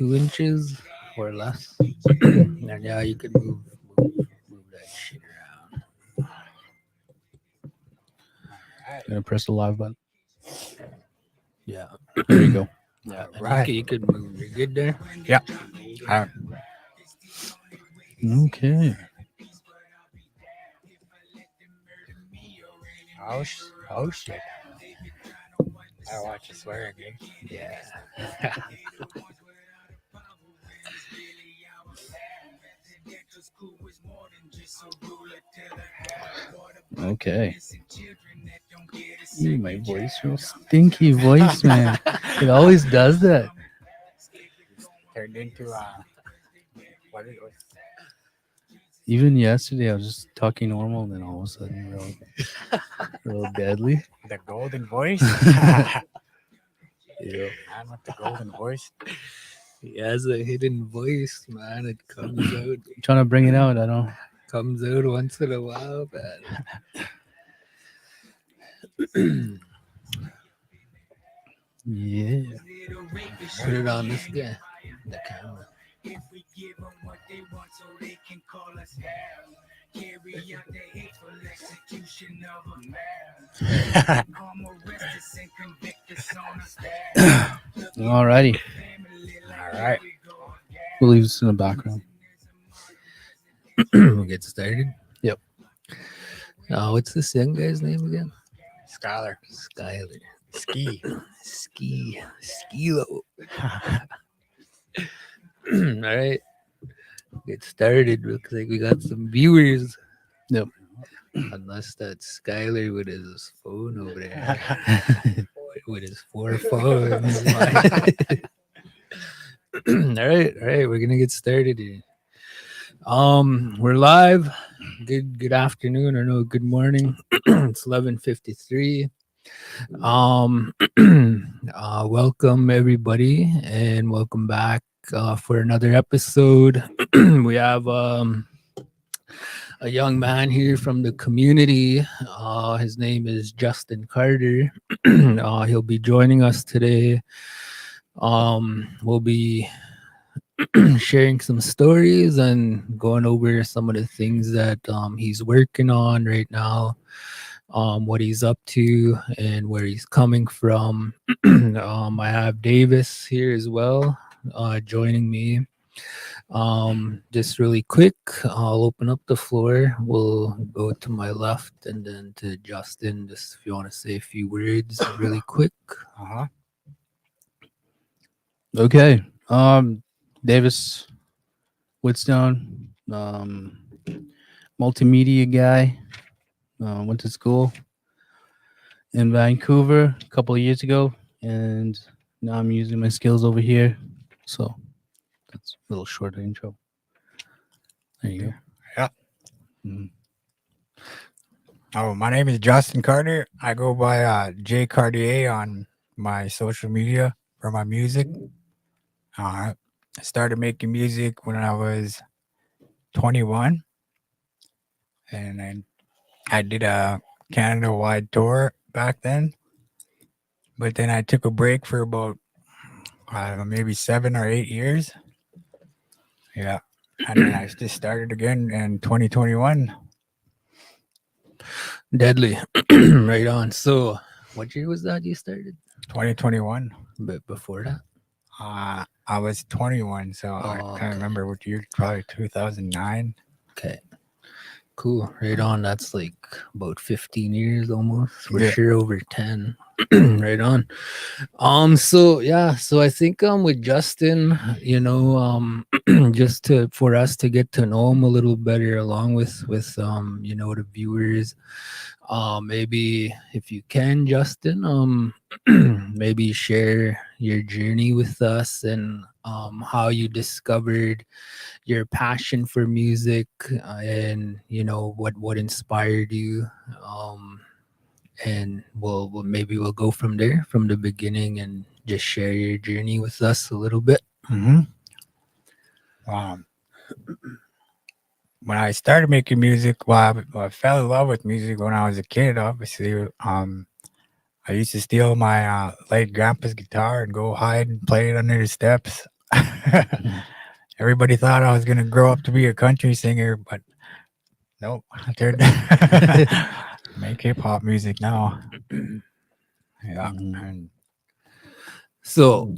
2 inches or less. And yeah, you could move that shit around. Gonna press the live button. Yeah, There you go. yeah. And Right. you could move. You're good there. Yeah. I, Okay. oh shit. I don't want you to swear again. Yeah. Okay. Ooh, my voice, real stinky voice, man. It always does that. Turned into what it was. Even yesterday, I was just talking normal, and then all of a sudden, real deadly. The golden voice. Yeah. Man with the golden voice. He has a hidden voice, man. It comes out. Trying to bring it out. I don't. Comes out once in a while, man. Yeah. Put it on this guy. The camera. Alrighty. All right. We'll leave this in the background. We'll get started. Yep. What's this young guy's name again? Skylar. Skyler. Ski. Skilo. All right. Get started. Looks like we got some viewers. Yep. Unless that's Skyler with his phone over there. With his 4 phones. All right. We're gonna get started here. We're live. Good afternoon or no, good morning. It's 11:53. Welcome everybody and welcome back for another episode. We have a young man here from the community. His name is Justin Carter. He'll be joining us today. We'll be sharing some stories and going over some of the things that he's working on right now, what he's up to and where he's coming from. I have Davis here as well, joining me. Just really quick, I'll open up the floor. We'll go to my left and then to Justin, just if you want to say a few words really quick. Uh-huh. Okay. Davis Whitstone, multimedia guy. Went to school in Vancouver a couple of years ago, and now I'm using my skills over here. So that's a little short intro. There you go. Yeah. Mhm. Oh, my name is Justin Carter. I go by J Cartier on my social media for my music. I started making music when I was 21, and I did a Canada-wide tour back then. But then I took a break for about maybe 7 or 8 years. Yeah, and then I just started again in 2021. Deadly. Right on. So, what year was that you started? 2021. But before that? I was 21, so I Oh, can't okay. remember what year. Probably 2009. Okay. Cool. Right on. That's like about 15 years almost. For Yeah. sure over 10. Right on. So I think with Justin, just for us to get to know him a little better along with the viewers. Maybe if you can, Justin, maybe share your journey with us and how you discovered your passion for music, and what inspired you, and we'll go from there, from the beginning, and just share your journey with us a little bit. Mm-hmm. When I started making music, I fell in love with music when I was a kid. Obviously, I used to steal my late grandpa's guitar and go hide and play it under the steps. Everybody thought I was gonna grow up to be a country singer, but nope. I turned make hip hop music now. Yeah, Mhm. and So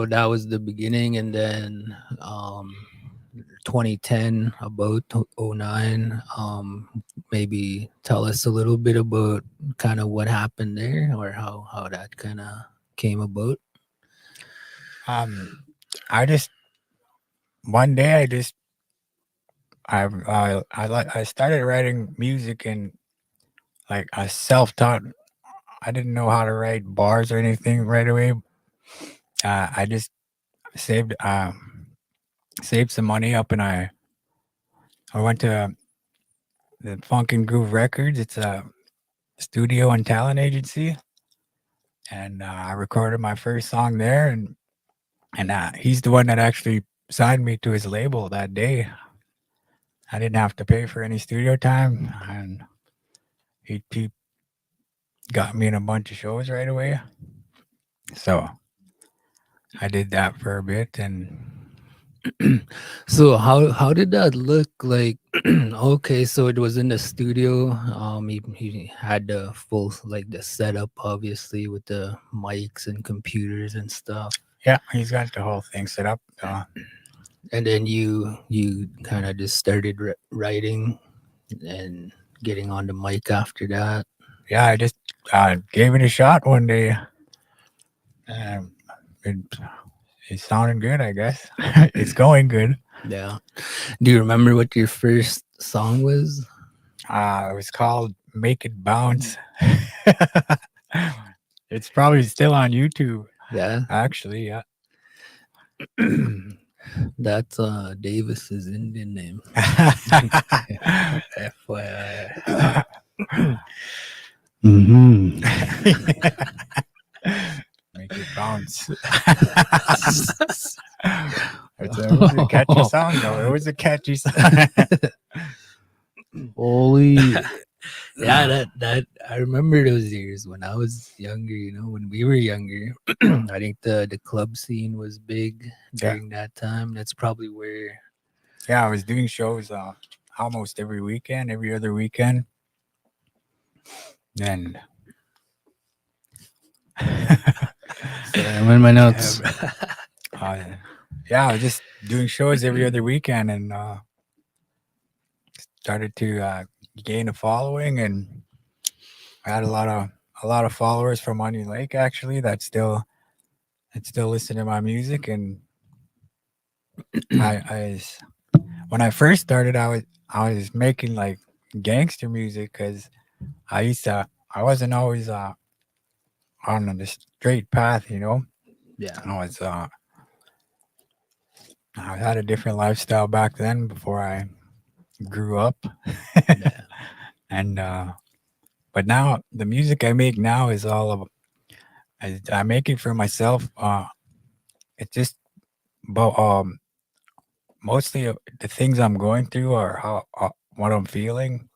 that was the beginning, and then 2010, about '09. Maybe tell us a little bit about kind of what happened there, or how that kind of came about. um, I just one day I started writing music and like I self taught. I didn't know how to write bars or anything right away. I just saved saved some money up and I went to the Funk and Groove Records. It's a studio and talent agency, and I recorded my first song there. And he's the one that actually signed me to his label that day. I didn't have to pay for any studio time, and he got me in a bunch of shows right away. So I did that for a bit, and So how did that look like? Okay, so it was in the studio. He had the full, like, the setup, obviously, with the mics and computers and stuff. yeah, he's got the whole thing set up. And then you kind of just started writing and getting on the mic after that. Yeah, I just gave it a shot one day. Um, it, it's sounding good, I guess. It's going good. Yeah. Do you remember what your first song was? It was called "Make It Bounce." It's probably still on YouTube, Yeah. actually. Yeah. That's Davis's Indian name. FYI. Mhm. Make it bounce. It was a catchy song, though. It was a catchy song. Holy. Yeah, that I remember those years when I was younger, when we were younger. I think the club scene was big Yeah. during that time. That's probably where. Yeah, I was doing shows almost every weekend, every other weekend. And Sorry, I'm in my notes. uh, yeah, I was just doing shows every other weekend and started to gain a following, and I had a lot of followers from Onion Lake actually that still listen to my music. And I when I first started, I was making like gangster music because I wasn't always on the straight path. Yeah. I was I had a different lifestyle back then before I grew up. Yeah. And but now the music I make now is all of I make it for myself. It's just about mostly the things I'm going through or how what I'm feeling.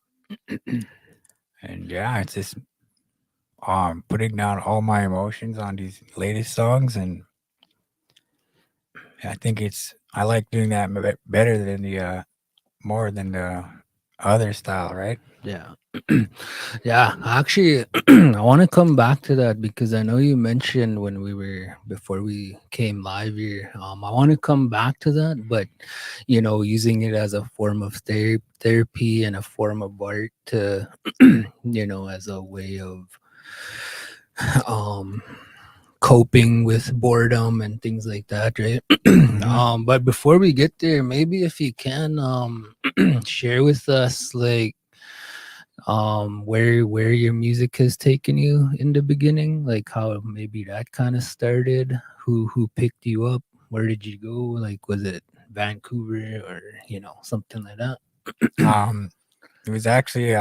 And yeah, it's just putting down all my emotions on these latest songs. And I think I like doing that better than the more than the other style, right? Yeah. Yeah, actually, I want to come back to that because I know you mentioned when before we came live here. I want to come back to that, but using it as a form of therapy and a form of art to, as a way of um coping with boredom and things like that, right? Hmm. But before we get there, maybe if you can share with us, like, where your music has taken you in the beginning, like how maybe that kind of started, who picked you up, where did you go, like was it Vancouver or something like that. Um, it was actually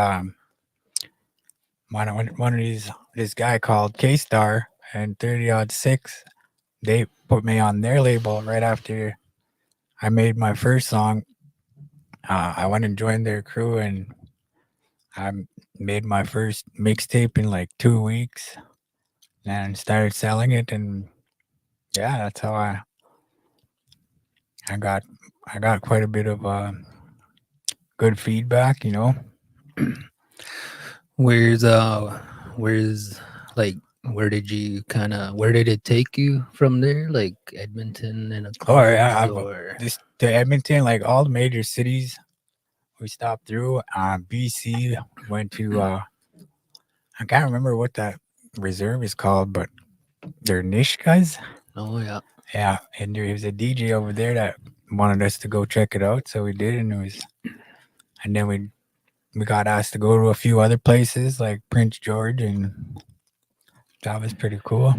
one of this guy called K Star and 30 Odd Six. They put me on their label right after I made my first song. I went and joined their crew, and I made my first mixtape in like 2 weeks and started selling it. And yeah, that's how I I got I got quite a bit of good feedback. Where's where's like where did it take you from there? Like Edmonton and the Oh yeah, clubs or this to Edmonton, like all the major cities we stopped through. BC went to I can't remember what that reserve is called, but they're Nishkas. oh yeah. Yeah, and there was a DJ over there that wanted us to go check it out, so we did, and then we got asked to go to a few other places like Prince George, and that was pretty cool.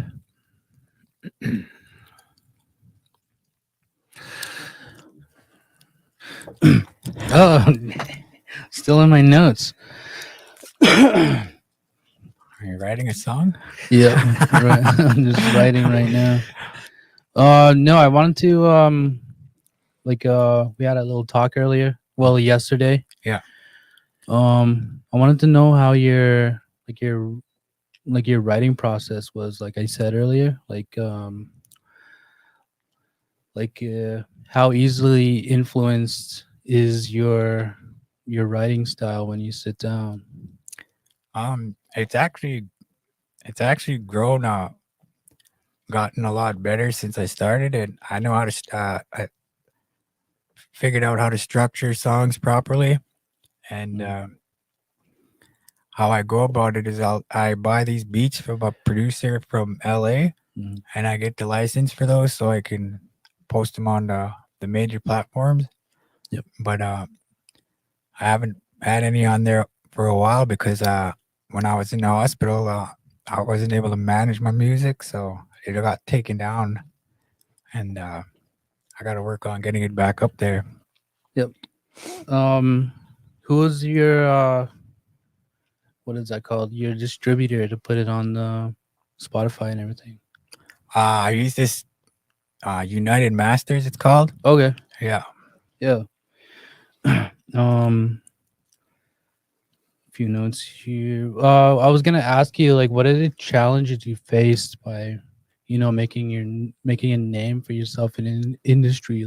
Oh, still in my notes. Are you writing a song? Yep, right. I'm just writing right now. No, I wanted to we had a little talk earlier. Well, yesterday. Yeah. I wanted to know how your writing process was. Like I said earlier, how easily influenced is your writing style when you sit down? Um, it's actually grown gotten a lot better since I started, and I know how to I figured out how to structure songs properly, and how I go about it is I buy these beats from a producer from LA, Mhm. and I get the license for those so I can post them on the major platforms. Yep. But I haven't had any on there for a while because when I was in the hospital, I wasn't able to manage my music, so it got taken down, and I got to work on getting it back up there. Um, who was your what is that called? Your distributor to put it on Spotify and everything. I use this United Masters, it's called. Okay. Yeah. Yeah. um, few notes here. I was gonna ask you, like, what are the challenges you faced by, making a name for yourself in an industry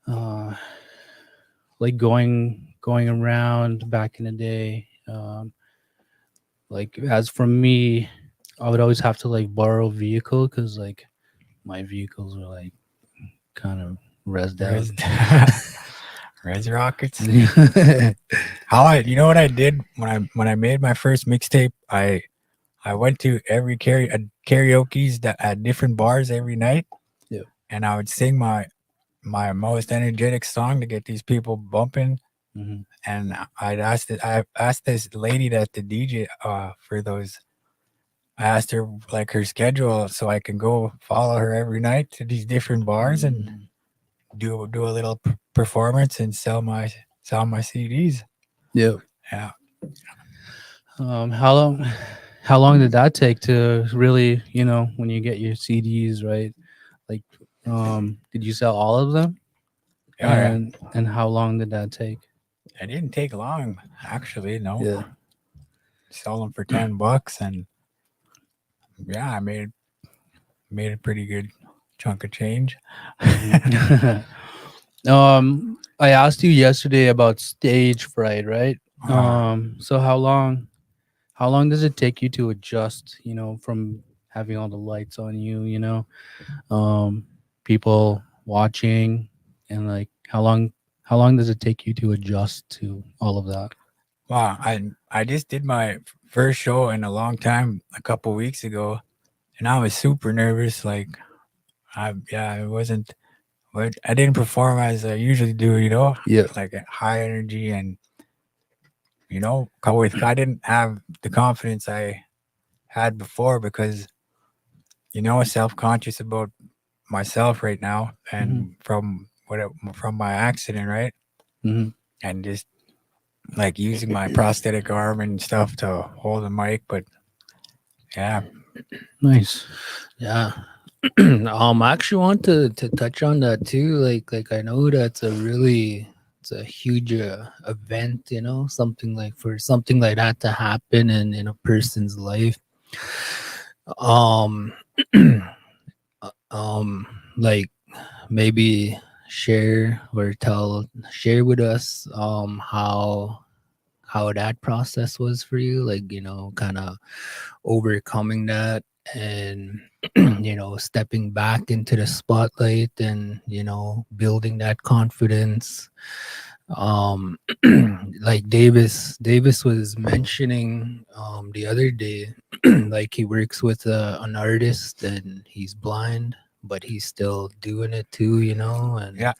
uh, like going around back in the day. Like as for me, I would always have to like borrow a vehicle because like my vehicles were like kind of rezzed out. Res, Res Rockets. How you know what I did when I made my first mixtape? I went to every karaoke's that at different bars every night. Yeah. And I would sing my most energetic song to get these people bumping. Mm-hmm. And I asked this lady that the DJ for those. I asked her like her schedule so I can go follow her every night to these different bars and do a little performance and sell my CDs. Yeah. Yeah. How long did that take to really, when you get your CDs, right? Like, did you sell all of them? Yeah. And how long did that take? It didn't take long, actually. No, Yeah. sold them for $10, and yeah, I made a pretty good chunk of change. I asked you yesterday about stage fright, right? So how long does it take you to adjust, from having all the lights on you, people watching, and like how long does it take you to adjust to all of that? Wow, I just did my first show in a long time a couple weeks ago, and I was super nervous. Like, it wasn't. I didn't perform as I usually do. Yeah. Like at high energy, and I didn't have the confidence I had before because self conscious about myself right now, and from my accident, right, Mm-hmm. and just like using my prosthetic arm and stuff to hold the mic, but yeah. Nice. Yeah. I actually want to touch on that too. Like I know that's it's a huge event, something like for something like that to happen in a person's life. Um, like maybe share with us how that process was for you, like, kind of overcoming that, and stepping back into the spotlight, and building that confidence. um like Davis was mentioning the other day, like he works with an artist, and he's blind, but he's still doing it too, and Yeah.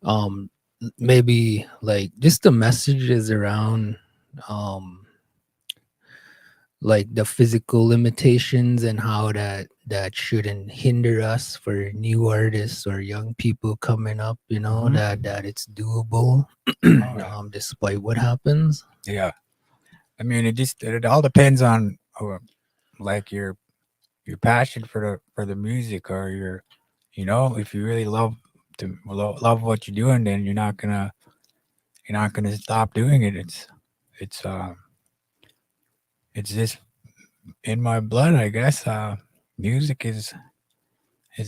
um maybe like just the messages around um like the physical limitations, and how that shouldn't hinder us for new artists or young people coming up, Mhm. that it's doable, Oh, yeah. despite what happens. Yeah. I mean, it all depends on like your passion for the music, or if you really love what you're doing, then you're not gonna stop doing it. It's it's just in my blood, I guess. Music is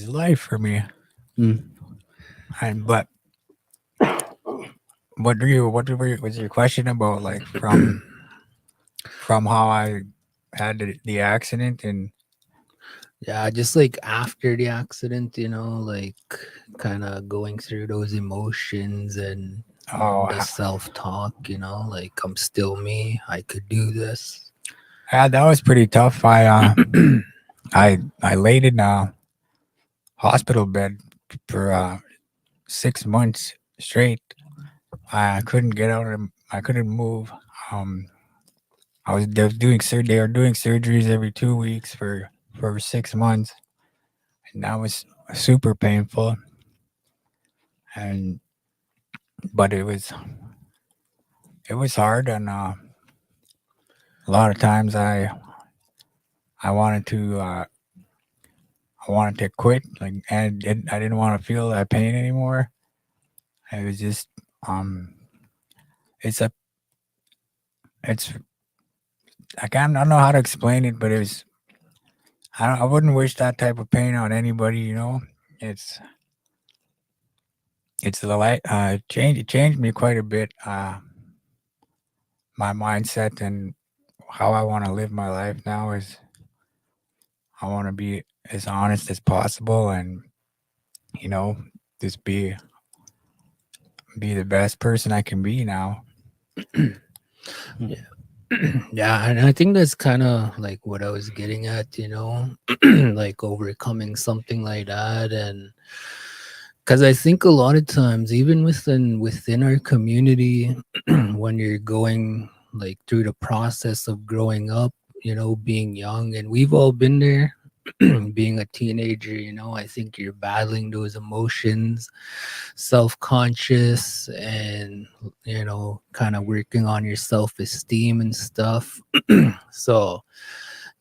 life for me. Mm. And but was your question about, like, from how I had the accident? And Yeah, just like after the accident, like kind of going through those emotions, and oh, the self-talk, like I'm still me, I could do this. yeah, that was pretty tough. I laid in a hospital bed for 6 months straight. I couldn't get out of. I couldn't move. Um, they were doing surgeries every 2 weeks for 6 months, and that was super painful. And but it was hard, and a lot of times I wanted to quit, like, and I didn't want to feel that pain anymore. It was just um, it's a it's I don't know how to explain it, but I wouldn't wish that type of pain on anybody. It's it's the light. It changed me quite a bit. My mindset and how I want to live my life now is I want to be as honest as possible, and you know just be the best person I can be now. Yeah. Yeah, and I think that's kind of like what I was getting at, like overcoming something like that. And because I think a lot of times, even within our community, when you're going like through the process of growing up, being young, and we've all been there, being a teenager, I think you're battling those emotions, self-conscious, and kind of working on your self-esteem and stuff. So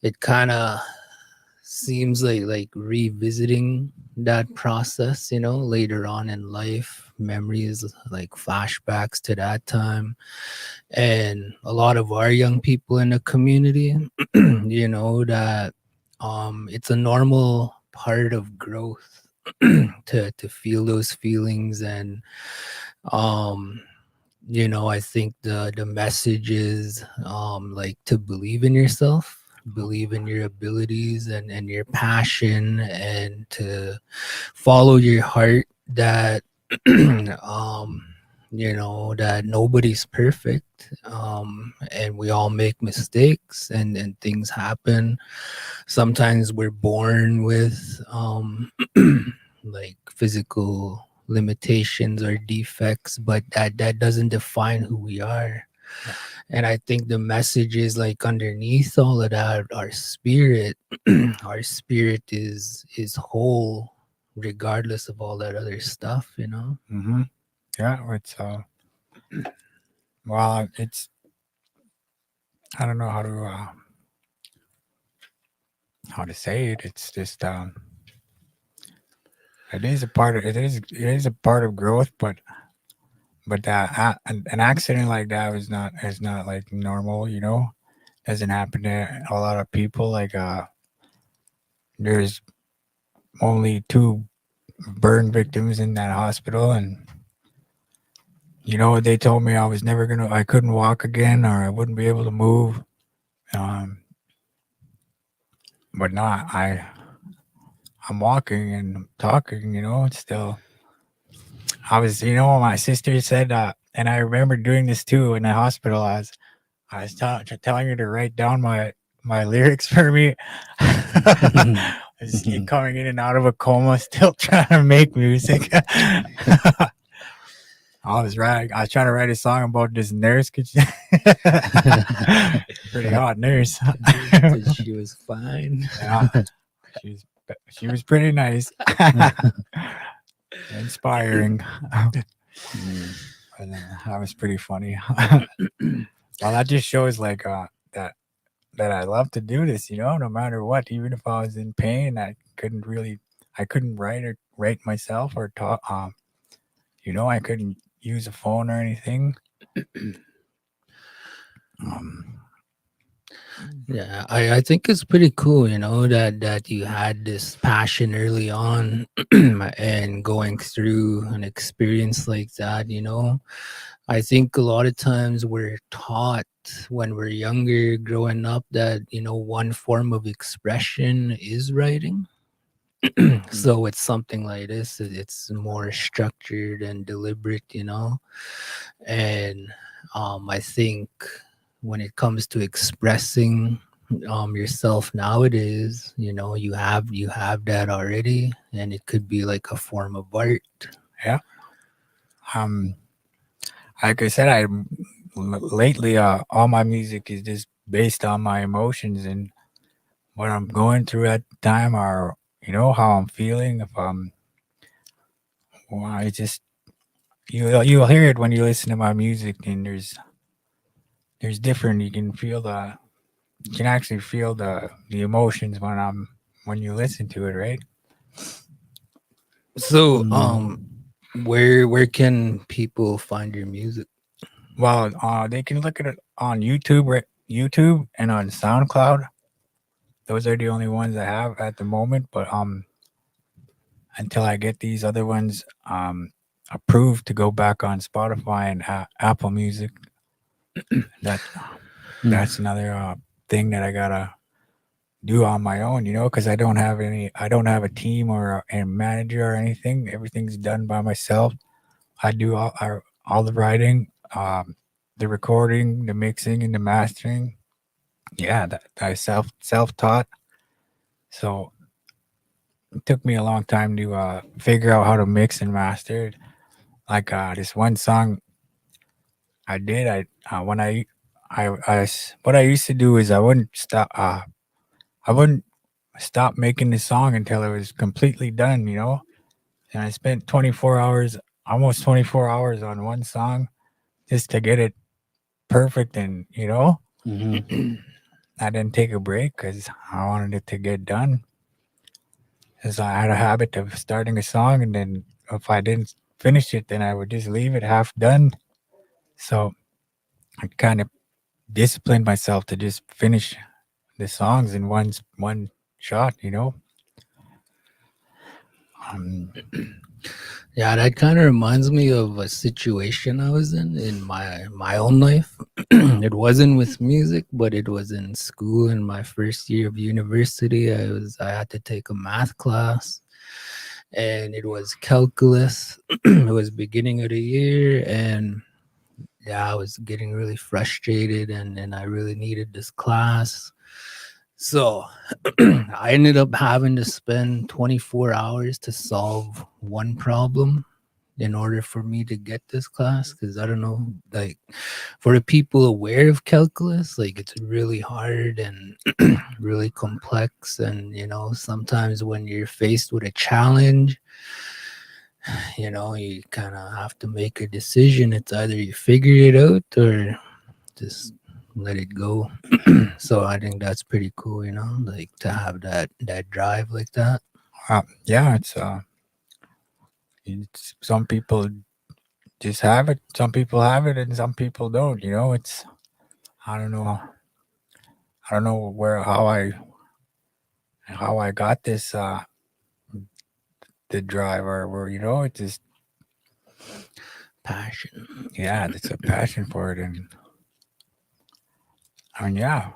it kind of seems like revisiting that process, later on in life, memories, like flashbacks to that time. And a lot of our young people in the community, that it's a normal part of growth, to feel those feelings. And um I think the message is like to believe in yourself, believe in your abilities, and your passion, and to follow your heart, that that nobody's perfect, and we all make mistakes, and things happen. Sometimes we're born with like physical limitations or defects, but that doesn't define who we are. Yeah. And I think the message is like underneath all of that, our spirit, our spirit is whole, regardless of all that other stuff. Mm-hmm. Yeah, it's well, it's I don't know how to say it. It's just it is a part of growth, but an accident like that is not like normal. Doesn't happen to a lot of people. Like there's only two. burn victims in that hospital, and they told me I couldn't walk again, or I wouldn't be able to move. Um, but not I'm walking and talking. It's still. I was, my sister said, and I remember doing this too in the hospital. I was telling her to write down my lyrics for me. Just coming in and out of a coma, still trying to make music. I was trying to write a song about this nurse. Pretty hot nurse. Because she was fine. Yeah, she was pretty nice, inspiring. And that was pretty funny. Well, that just shows like that I love to do this. No matter what, even if I was in pain, I couldn't write myself or talk. I couldn't use a phone or anything. Um, Yeah, I think it's pretty cool, that you had this passion early on and going through an experience like that. I think a lot of times we're taught when we're younger, growing up, that, one form of expression is writing. So it's something like this, it's more structured and deliberate. And I think when it comes to expressing yourself nowadays, you have that already, and it could be like a form of art. yeah. Um, like I said, lately all my music is just based on my emotions and what I'm going through at the time, or how I'm feeling. If well, I just you'll hear it when you listen to my music, and there's different. You can actually feel the emotions when you listen to it, right? So Mm. where can people find your music? Well, they can look at it on YouTube, right? YouTube and on SoundCloud. Those are the only ones I have at the moment. But until I get these other ones approved to go back on Spotify and Apple Music, that that's another thing that I gotta do on my own. Because I don't have a team or a manager or anything. Everything's done by myself. I do all the writing, the recording, the mixing, and the mastering. Yeah, that I self taught. So it took me a long time to figure out how to mix and master it. Like this one song I did, I when what I used to do is I wouldn't stop making the song until it was completely done. And I spent 24 hours, almost 24 hours on one song just to get it perfect. And Mhm. I didn't take a break because I wanted it to get done. Because I had a habit of starting a song, and then if I didn't finish it, then I would just leave it half done. So I kind of disciplined myself to just finish the songs in one shot. Um, Yeah, that kind of reminds me of a situation I was in my own life. It wasn't with music, but it was in school in my first year of university. I had to take a math class, and it was calculus. It was beginning of the year, and yeah, I was getting really frustrated, and I really needed this class. So I ended up having to spend 24 hours to solve one problem in order for me to get this class, because I don't know, like, for the people aware of calculus, like, it's really hard and really complex. And sometimes when you're faced with a challenge, you kind of have to make a decision. It's either you figure it out or just let it go. So I think that's pretty cool, like, to have that drive like that. yeah, it's some people just have it. Some people have it, and some people don't. It's I don't know. I don't know where how I got the drive, or where it's just Passion. yeah, it's a passion for it. And I mean, yeah,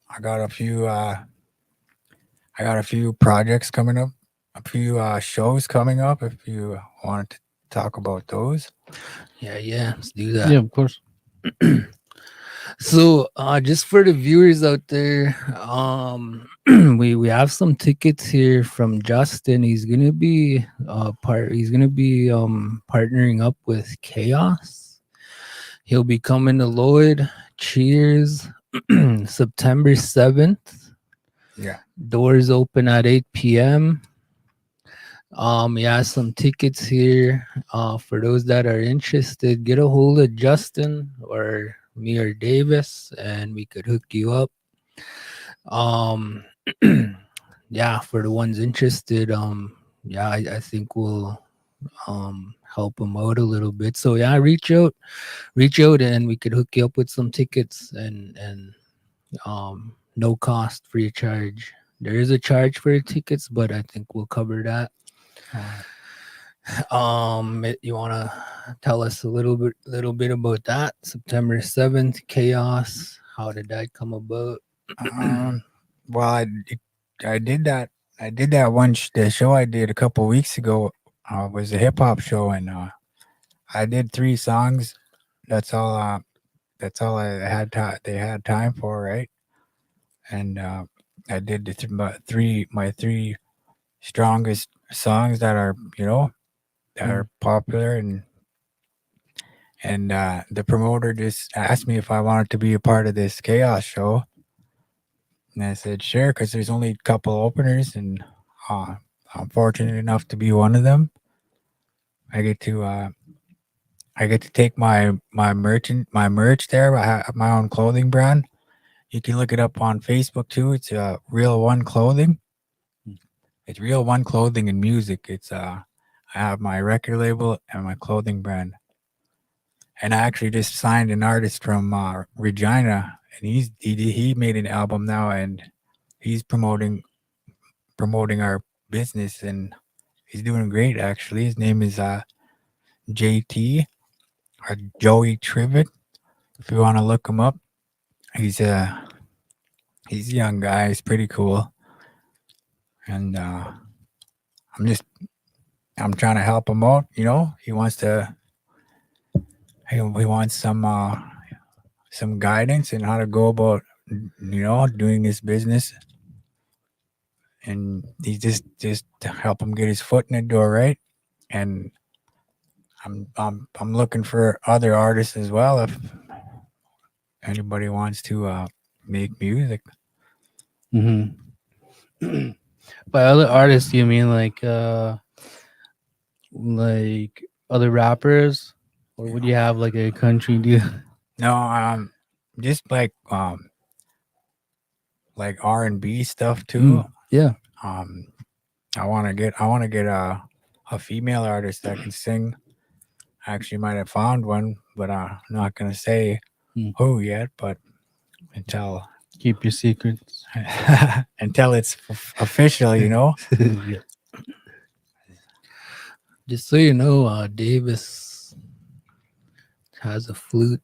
I got a few I got a few projects coming up, a few shows coming up. If you wanted to talk about those, Yeah, let's do that. Yeah, of course. So, just for the viewers out there, we have some tickets here from Justin. He's gonna be partnering up with Chaos. He'll be coming to Lloyd. Cheers. September 7th. yeah. Doors open at 8 p.m. He has some tickets here. For those that are interested, get a hold of Justin or me or Davis, and we could hook you up. Um, yeah, for the ones interested, yeah, I think we'll help them out a little bit. So yeah, reach out, and we could hook you up with some tickets, and no cost, free of charge. There is a charge for the tickets, but I think we'll cover that. Uh, You want to tell us a little bit about that? September 7th, Chaos. How did that come about? um, well, I did that. I did that the show I did a couple weeks ago was a hip hop show, and I did 3 songs. That's all. That's all I had. They had time for, right? And I did my three strongest songs that are that are popular, and the promoter just asked me if I wanted to be a part of this chaos show, and I said sure, because there's only a couple openers, and uh, I'm fortunate enough to be one of them. I get to uh, I get to take my merch there. I have my own clothing brand. You can look it up on Facebook too. It's Real One Clothing. It's Real One Clothing and Music. I have my record label and my clothing brand. And I actually just signed an artist from Regina, and he made an album now, and he's promoting our business, and he's doing great actually. His name is JT or Joey Trivet. If you want to look him up, he's a he's a young guy. He's pretty cool, and I'm just I'm trying to help him out. He wants some guidance in how to go about doing this business, and he just to help him get his foot in the door, right? And I'm looking for other artists as well if anybody wants to make music. Mm-hmm. By other artists, you mean like other rappers, or would you have like a country deal? No, just like R&B stuff too. Yeah. Um, I want to get a female artist that can sing. I actually might have found one, but I'm not gonna say Mm. who yet. But until Keep your secrets. until it's official, Yeah. Just so you know, Davis has a flute.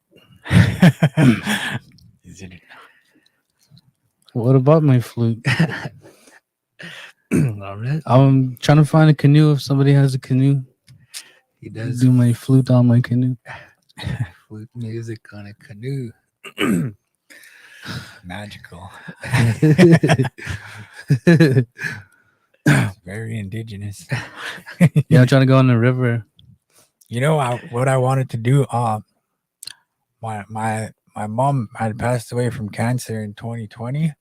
Is it? What about my flute? All right. I'm trying to find a canoe. If somebody has a canoe, He does do my flute on my canoe. flute music on a canoe. Magical. It's very indigenous. Yeah, I'm trying to go on the river. What I wanted to do. My mom had passed away from cancer in 2020,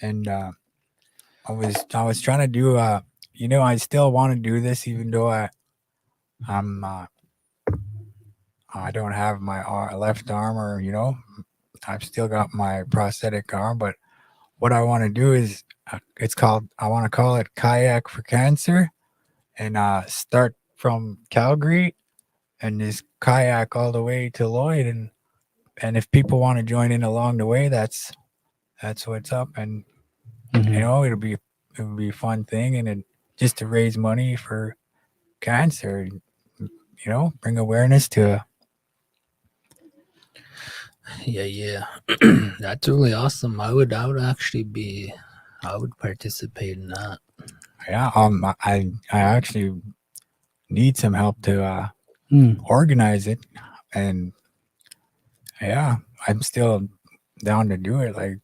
and I was trying to do. I still want to do this, even though I don't have my left arm, or I've still got my prosthetic arm. But what I want to do is I want to call it Kayak for Cancer, and start from Calgary and just kayak all the way to Lloyd, and if people want to join in along the way, that's what's up. And Mhm. it'll be a fun thing, and just to raise money for cancer. Bring awareness to. Yeah, yeah. That's really awesome. I would actually be, I would participate in that. Yeah. I actually need some help to Mm. organize it, and yeah, I'm still down to do it. Like,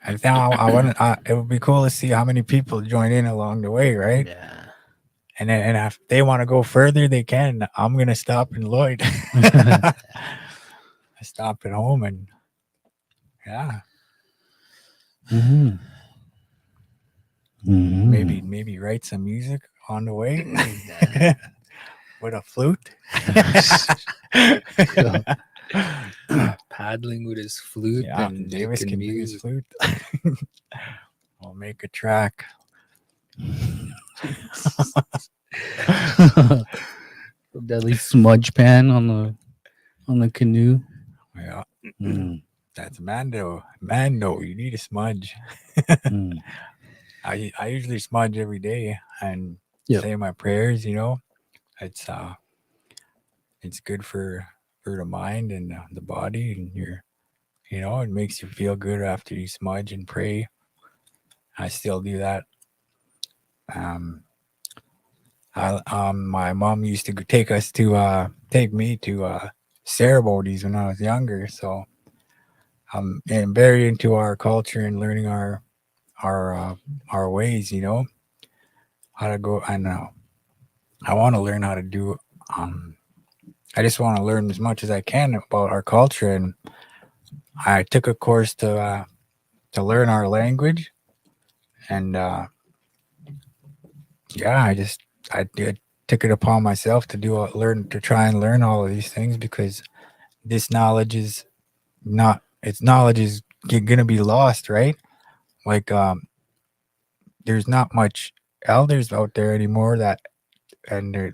I thought I want. It would be cool to see how many people join in along the way, right? Yeah. And if they want to go further, they can. I'm gonna stop in Lloyd. I stop at home and yeah, Mhm. Mhm. maybe write some music on the way Yeah. with a flute. Cool. Paddling with his flute Yeah, and Davis making can bring his music. flute. We'll make a track. Deadly smudge pan on the canoe. Yeah, Mm. that's Mando. Mando, you need a smudge. Mm. I usually smudge every day and Yep. say my prayers. It's it's good for the mind and the body, and it makes you feel good after you smudge and pray. I still do that. Um, my mom used to take me to ceremonies when I was younger, so I'm very into our culture and learning our uh, our ways. How to go. I know I want to learn how to do. Um, I just want to learn as much as I can about our culture, and I took a course to learn our language, and yeah, I did took it upon myself to learn to try and learn all of these things because this knowledge is not its knowledge is gonna be lost, right? Like there's not much elders out there anymore and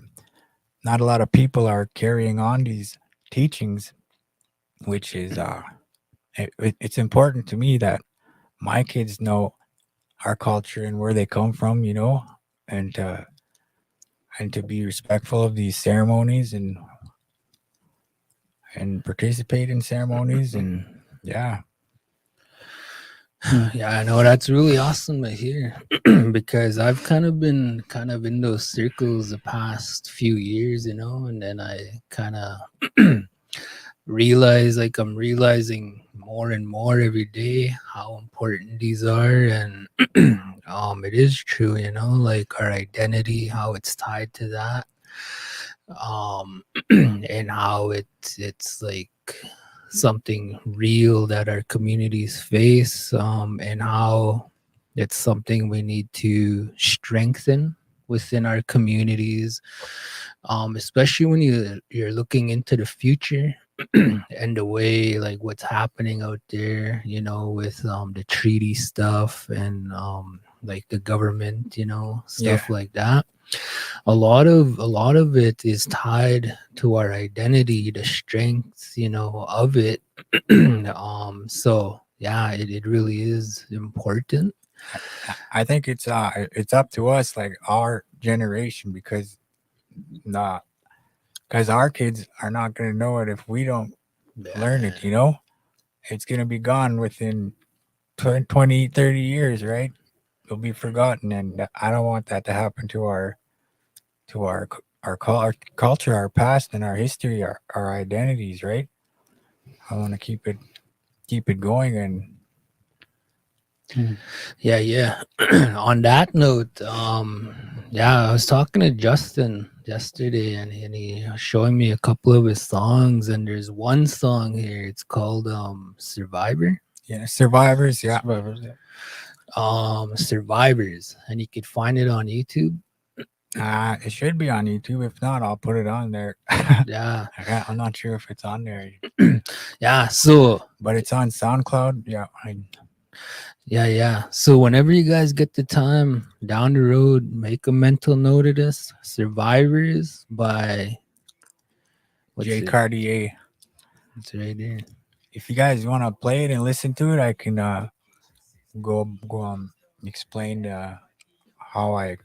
not a lot of people are carrying on these teachings, which is it's important to me that my kids know our culture and where they come from, and to be respectful of these ceremonies and participate in ceremonies and yeah. Yeah, I know that's really awesome to hear because I've kind of been kind of in those circles the past few years, and then I kind of realize like I'm realizing more and more every day how important these are, and it is true, like our identity, how it's tied to that, and how it's like something real that our communities face, and how it's something we need to strengthen within our communities, especially when you're looking into the future and the way like what's happening out there, with the treaty stuff and like the government, Yeah, stuff like that. A lot of it is tied to our identity, the strength, of it. So yeah, it really is important. I think it's up to us, like our generation, not because our kids are not going to know it if we don't learn it. It's going to be gone within 20, 30 years, right? It'll be forgotten, and I don't want that to happen to our culture, our past, and our history, our identities, right? I want to keep it going, and Mm. Yeah, yeah. On that note, yeah, I was talking to Justin yesterday, and he was showing me a couple of his songs, and there's one song here. It's called Survivor. yeah, survivors, yeah. Survivors, yeah. Survivors, and you could find it on YouTube. It should be on YouTube. If not, I'll put it on there. Yeah. I'm not sure if it's on there, Yeah, so but it's on SoundCloud. Yeah, yeah. So whenever you guys get the time down the road, make a mental note of this. Survivors by what's J it? Cartier. It's right there. If you guys want to play it and listen to it, I can go explain how I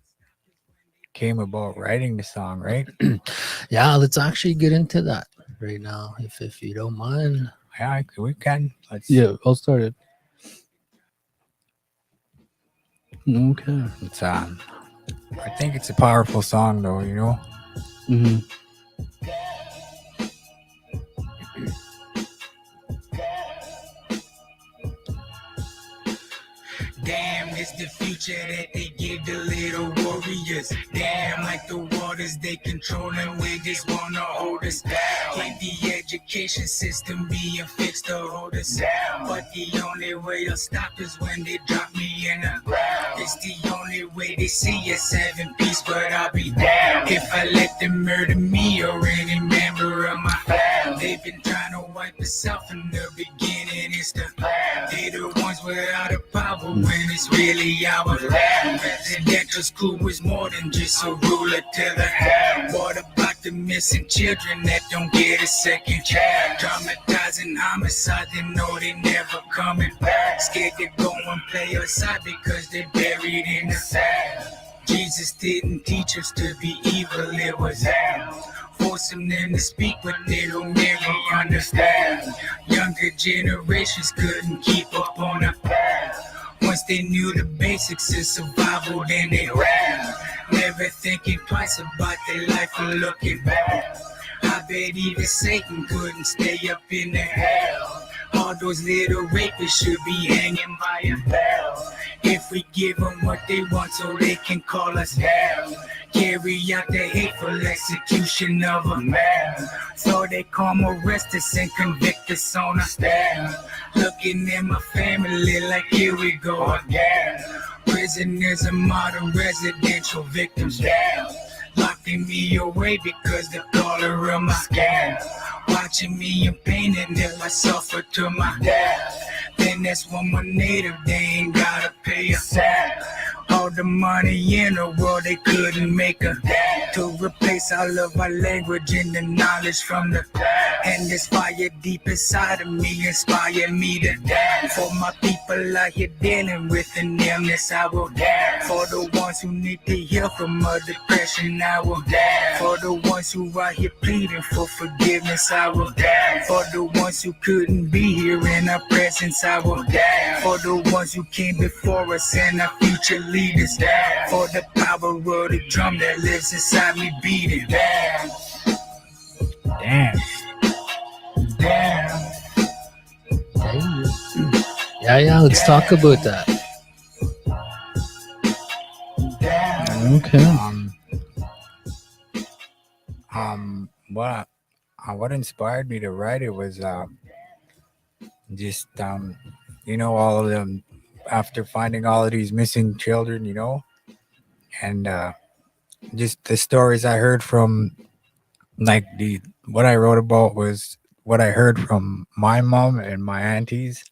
came about writing the song, right? Yeah, let's actually get into that right now, if you don't mind. Yeah, we can. Let's. Yeah, I'll start it. Okay. It's I think it's a powerful song, though. You know. Mm-hmm. Damn, it's the future that they give the little warriors. Damn, like the waters they controlling, we just wanna hold us down. Like the education system being fixed to hold us down. But the only way I'll stop is when they drop me in the ground. It's the only way they see us having peace, but I'll be down if I let them murder me or any member of my family. They've been trying to wipe us out from the beginning. It's the they the ones without a power when it's really our land. Residential school was more than just a ruler to the hand. What about the missing children that don't get a second chance? Traumatizing homicide, they know they never coming back. Scared to go and play outside because they're buried in the sand. Jesus didn't teach us to be evil, it was him. Forcing them to speak, but they don't never understand. Younger generations couldn't keep up on the path. Once they knew the basics of survival, then they ran. Never thinking twice about their life or looking back. I bet even Satan couldn't stay up in the hell. All those little rapists should be hanging by a bell. If we give them what they want so they can call us hell. Carry out the hateful execution of a man. So they come arrest us and convict us on a stand. Looking at my family like here we go again. Prisoners and modern residential victims down. Locking me away because the color of my skin. Watching me in pain and if I suffer to my death. Then that's when my native, they ain't gotta pay a cent. All the money in the world they couldn't make a to replace all of our language and the knowledge from the and this fire deep inside of me inspire me to die. For my people out here dealing with an illness, I will die. For the ones who need to heal from a depression, I will die. For the ones who are here pleading for forgiveness, I will die. For the ones who couldn't be here in our presence, I will die. For the ones who came before us and our future leaders, die. For the power of the drum that lives inside me beating. Damn. Damn. Damn. Yeah, let's talk about that. Okay. What inspired me to write it was just all of them after finding all of these missing children, and just the stories I heard from like the what I wrote about was what I heard from my mom and my aunties,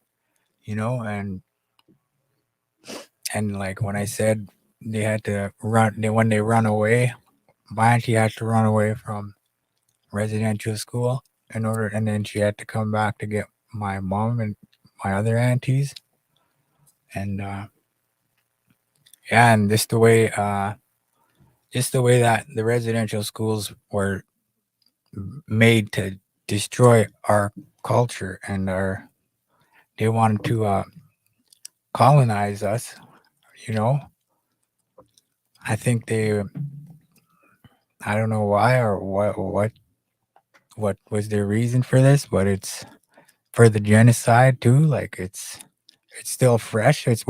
and like when I said they had to run, when they run away, my auntie had to run away from residential school and then she had to come back to get my mom and my other aunties, and yeah, and just the way that the residential schools were made to destroy our culture and they wanted to colonize us, you know. I think I don't know why or what was their reason for this, but it's for the genocide too. Like it's still fresh. It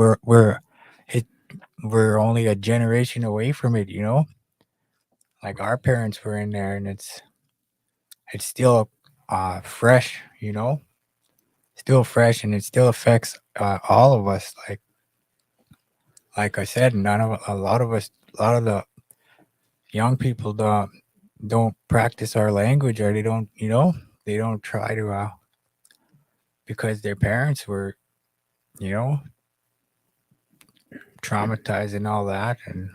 we're only a generation away from it, Like our parents were in there, and it's still fresh, still fresh, and it still affects all of us. Like I said, a lot of us, a lot of the young people don't practice our language, or they don't, they don't try to because their parents were, you know, traumatized and all that, and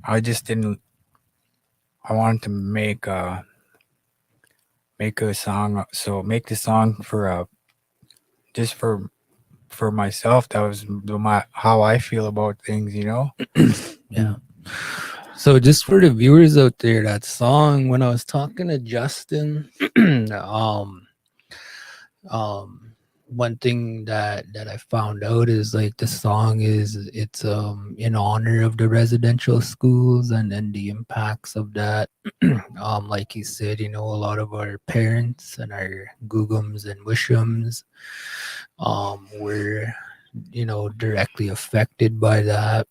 I just didn't. I wanted to make a song, so make the song for just for myself. That was my how I feel about things, you know. Yeah. So just for the viewers out there, that song, when I was talking to Justin, um one thing that I found out is like the song is it's in honor of the residential schools and the impacts of that. Like he said, you know, a lot of our parents and our Googums and Wishums were, you know, directly affected by that.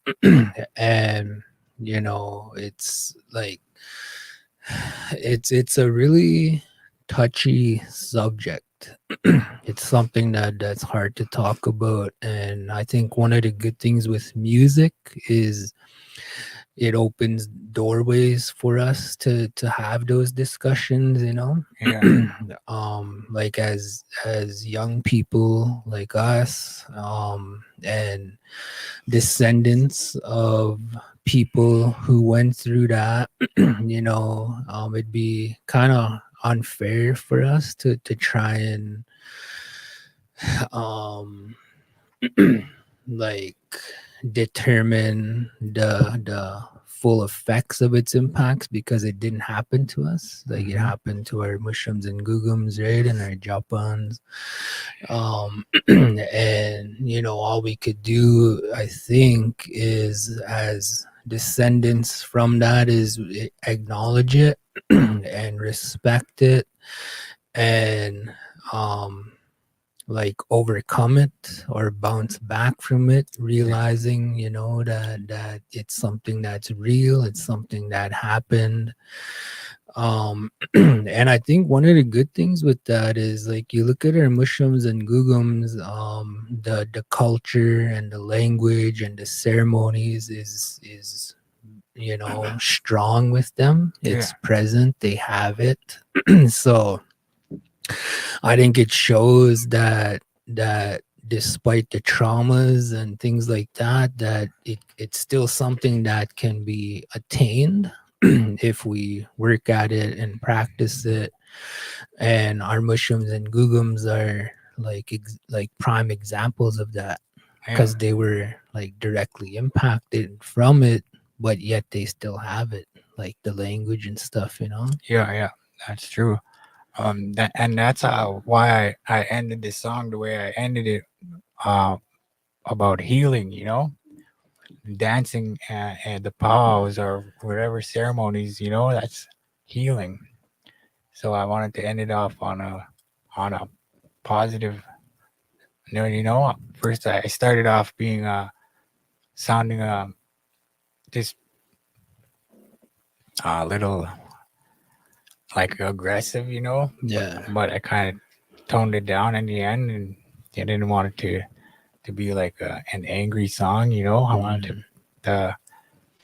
And you know, it's like it's a really touchy subject. It's something that's hard to talk about, and I think one of the good things with music is it opens doorways for us to have those discussions, you know. Yeah, Like as young people like us, and descendants of people who went through that, you know, it'd be kind of unfair for us to try and um like determine the full effects of its impacts because it didn't happen to us, like it hmm happened to our Mushums and Gugums, right, and our Japans. And you know, all we could do, I think, is as descendants from that is acknowledge it and respect it, and um like overcome it or bounce back from it, yeah, realizing, you know, that it's something that's real, it's something that happened. And I think one of the good things with that is like you look at our Muslims and Gugums, the culture and the language and the ceremonies is you know strong with them, yeah, it's present, they have it. So I think it shows that despite the traumas and things like that, that it's still something that can be attained if we work at it and practice it. And our Muslims and Gugums are like like prime examples of that yeah, because they were like directly impacted from it, but yet they still have it, like the language and stuff, you know. yeah, yeah. That's true. That, and that's why I ended this song the way I ended it. Uh, about healing, you know, dancing and the pause or whatever ceremonies, you know, that's healing. So I wanted to end it off on a positive note. You know, first I started off being sounding just a little like aggressive, you know, Yeah. but I kind of toned it down in the end, and I didn't want it to be like an angry song, you know. I wanted Mhm. to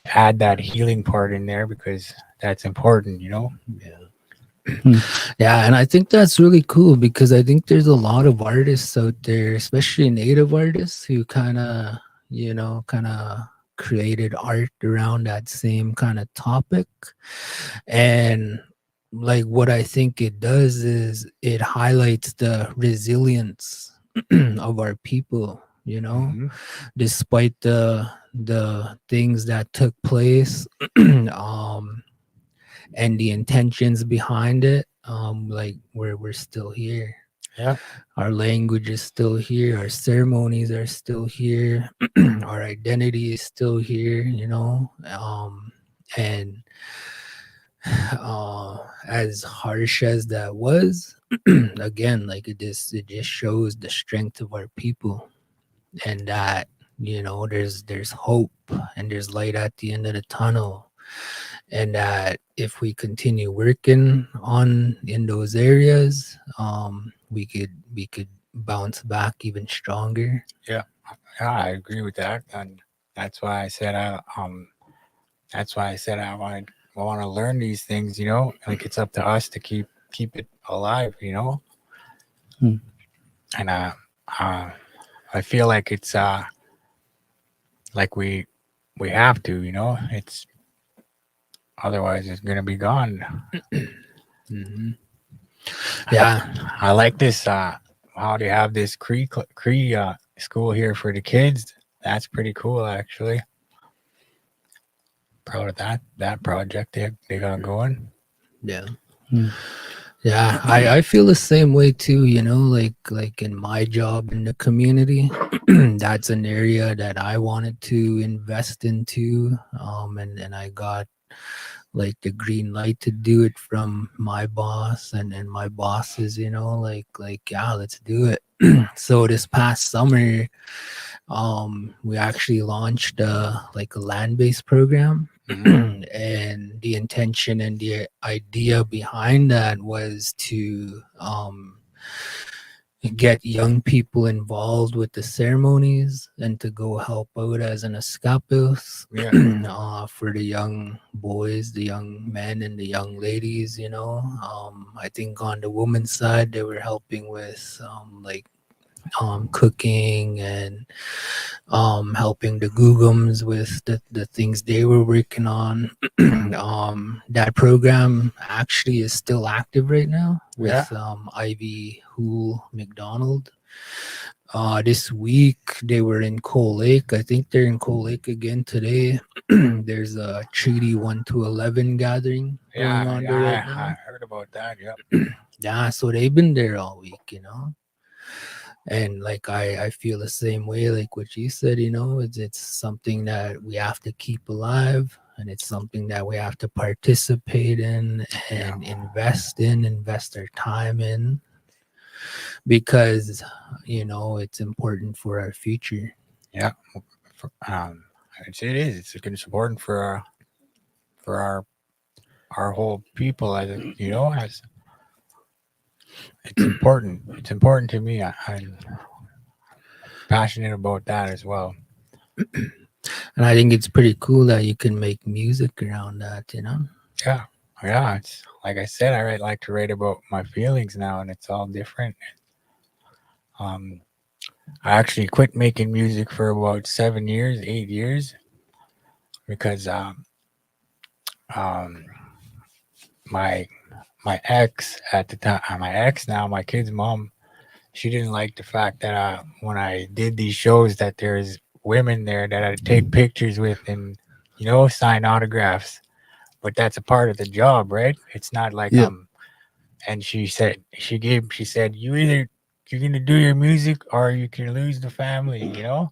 add that healing part in there because that's important, you know. Yeah. Hmm. Yeah, and I think that's really cool because I think there's a lot of artists out there, especially native artists, who kind of, you know, kind of created art around that same kind of topic. And like what I think it does is it highlights the resilience of our people, you know, hmm despite the things that took place. And the intentions behind it, like we're still here, Yeah, our language is still here, our ceremonies are still here, our identity is still here, you know. And uh as harsh as that was, again, like it just shows the strength of our people, and that, you know, there's hope and there's light at the end of the tunnel, and that if we continue working on in those areas, we could bounce back even stronger. yeah, yeah. I agree with that, and that's why I said that's why I said I want to learn these things, you know. Like it's up to us to keep it alive, you know. Hmm. And uh I feel like it's like we have to, you know. It's otherwise it's gonna be gone. Mhm. I, Yeah. I like this how they have this Cree school here for the kids. That's pretty cool, actually. Proud of that project they got going. Yeah. Mm. Yeah, I feel the same way too, you know, like in my job in the community, that's an area that I wanted to invest into. And I got like the green light to do it from my boss and my bosses, you know, like yeah, let's do it. So this past summer, we actually launched like a land-based program. Mhm. And the intention and the idea behind that was to get young people involved with the ceremonies and to go help out as an escapos Yeah. for the young boys, the young men, and the young ladies. You know, I think on the women's side they were helping with like cooking and helping the Googums with the things they were working on. That program actually is still active right now Yeah. with Ivy Hool McDonald. This week they were in Coal Lake. I think they're in Coal Lake again today. There's a Treaty 1 to 11 gathering going Yeah. on Yeah. there right I now. heard about that. Yep. Yeah, so they've been there all week, you know. And like I feel the same way like what you said, you know, it's something that we have to keep alive, and it's something that we have to participate in Yeah. and invest our time in, because you know it's important for our future. Yeah. For, it is. It's important for our whole people as as it's important. It's important to me. I'm passionate about that as well. And I think it's pretty cool that you can make music around that, you know. Yeah. Yeah. It's like I said, like to write about my feelings now, and it's all different. Um, I actually quit making music for about 7 years, 8 years, because um, my my ex at the time, my ex now, my kid's mom, she didn't like the fact that when I did these shows that there's women there that I'd take pictures with and sign autographs. But that's a part of the job, right? It's not like Yep. And she said you're gonna do your music or you can lose the family. Yeah.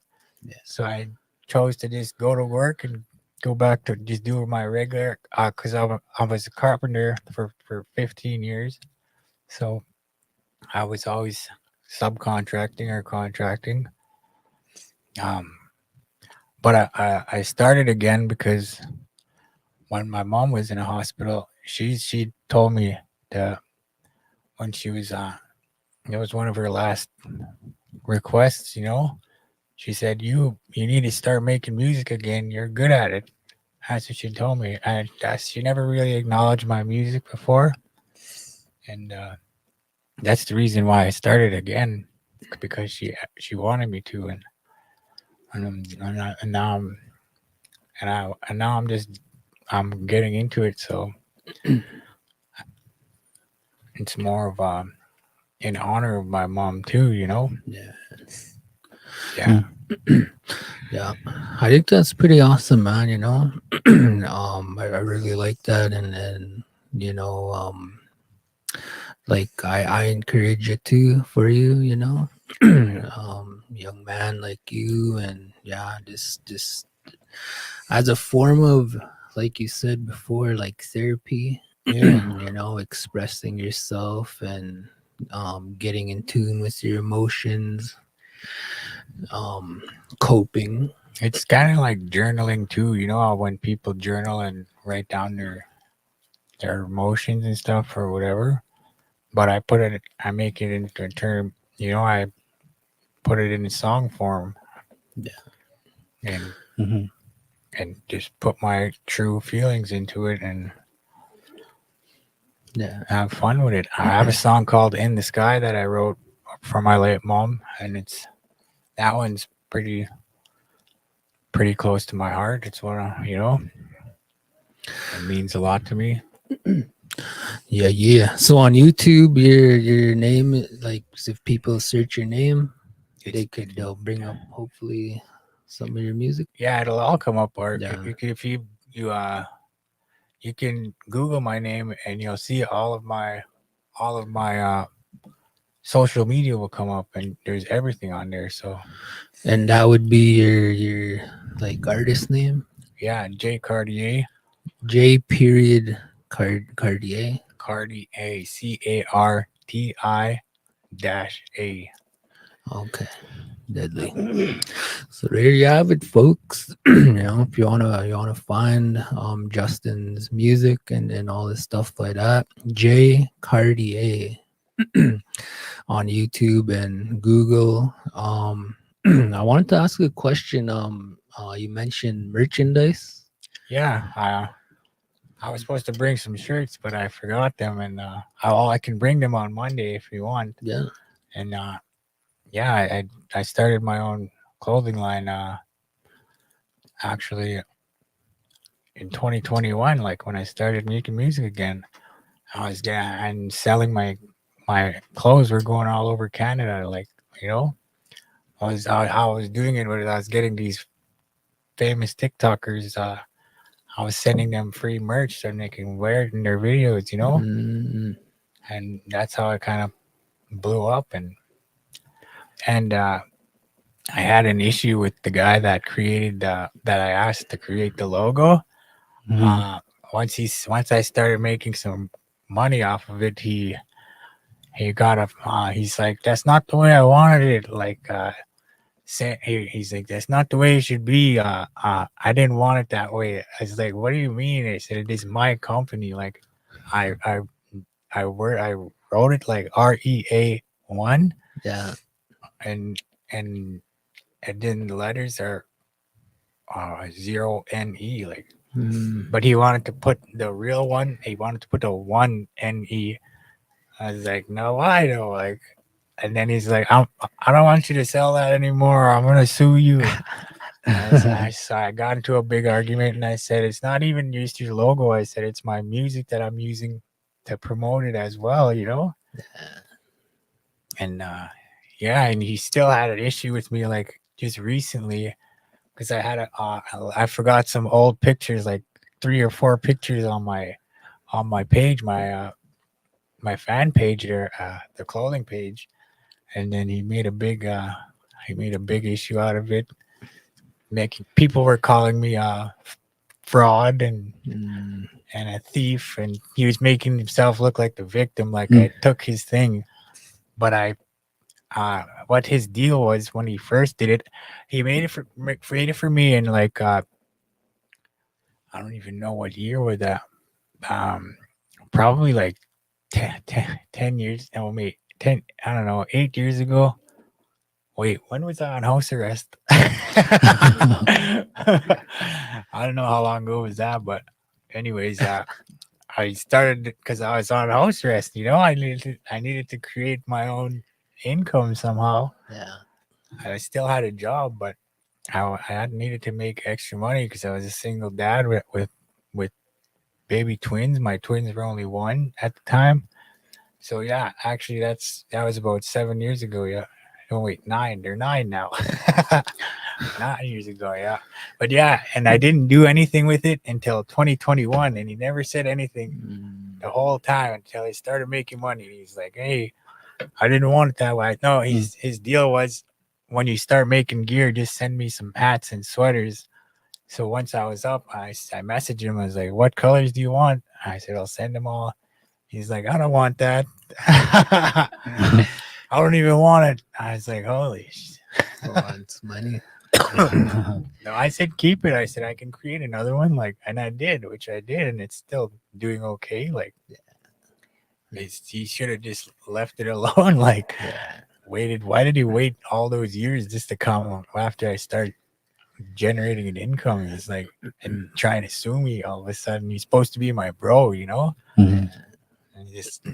So I chose to just go to work and go back to just do my regular because I was a carpenter for 15 years. So I was always subcontracting or contracting. Um, but I started again because when my mom was in a hospital, she told me that when she was it was one of her last requests. She said you need to start making music again. You're good at it. That's what she told me. And she never really acknowledged my music before, and that's the reason why I started again because she wanted me to, and now I'm just I'm getting into it. So it's more of in honor of my mom too. Yeah. Yeah. Yeah, I think that's pretty awesome, man. You know, I really like that, and you know, like I encourage it too for you. You know, young man like you, and yeah, just as a form of, like you said before, like therapy. Yeah. You know, expressing yourself and getting in tune with your emotions, um, coping. It's kind of like journaling too. You know how when people journal and write down their emotions and stuff or whatever. But I make it into a term. I put it in a song form and Hmm. just put my true feelings into it and Yeah. have fun with it. I have a song called "In the Sky" that I wrote for my late mom, and that one's pretty close to my heart. It's one it means a lot to me. Yeah, yeah. So on YouTube, your name, like, if people search your name, they'll bring up hopefully some of your music. Yeah, it'll all come up. Or Yeah. if you you can Google my name and you'll see all of my social media will come up, and there's everything on there. So And that would be your like artist name, yeah, J Cartier, J period Cartier. Cartier, Carti dash A. Okay, deadly. So there you have it, folks. If you wanna find Justin's music and all this stuff like that, J Cartier on YouTube and Google. I wanted to ask a question. You mentioned merchandise. Yeah, I was supposed to bring some shirts, but I forgot them, and I can bring them on Monday if you want. Yeah. And yeah, I started my own clothing line actually in 2021, like when I started making music again. I was getting and selling my clothes were going all over Canada. Like, you know, I was doing it was I was getting these famous TikTokers. I was sending them free merch so they can wear it in their videos. You know, Mm, and that's how I kind of blew up. And I had an issue with the guy that created that I asked to create the logo. Mhm. Uh, once I started making some money off of it, he got a he's like, that's not the way I wanted it. Like he's like, that's not the way it should be. I didn't want it that way. I was like, what do you mean? I said, it is my company. Like I I I wrote it like REA1, yeah. and and and then the letters are 0NE, like. Mm, But he wanted to put the real one. He wanted to put a 1NE. I was like, no, I don't like. And then he's like, I don't want you to sell that anymore. I'm gonna sue you. So I got into a big argument, and I said, it's not even just your logo. I said, it's my music that I'm using to promote it as well. You know. And yeah, and he still had an issue with me, like just recently, because I had I forgot some old pictures, like 3 or 4 pictures on my page, my fan page there, the clothing page, and then he made a big issue out of it. Making people were calling me fraud mm, and a thief, and he was making himself look like the victim, like Mm. I took his thing. But what his deal was when he first did it, he made it for me in like I don't even know what year was that. Um, Probably like 10 years. No, wait, 10. I don't know, 8 years ago. Wait, when was I on house arrest? I don't know how long ago was that, but anyways, I started because I was on house arrest. You know, I needed to create my own income somehow. yeah. I still had a job, but I had needed to make extra money because I was a single dad with baby twins. My twins were only one at the time. So yeah, actually that was about 7 years ago. Yeah. Oh wait, nine. They're nine now. 9 years ago, yeah. But yeah, and I didn't do anything with it until 2021, and he never said anything Mm, the whole time until he started making money. He's like, "Hey, I didn't want it that way." No, his deal was, when you start making gear, just send me some hats and sweaters. So once I was up, I messaged him. I was like, "What colors do you want?" I said, "I'll send them all." He's like, "I don't want that." I don't even want it. I was like, holy wants money. no, I said keep it. I said I can create another one, like, and I did, which I did, and it's still doing okay. Like, he should have just left it alone. Like, Yeah. waited. Why did he wait all those years just to come after I start generating an income? He's like, and trying to sue me all of a sudden. He's supposed to be my bro, you know? Mhm. And just,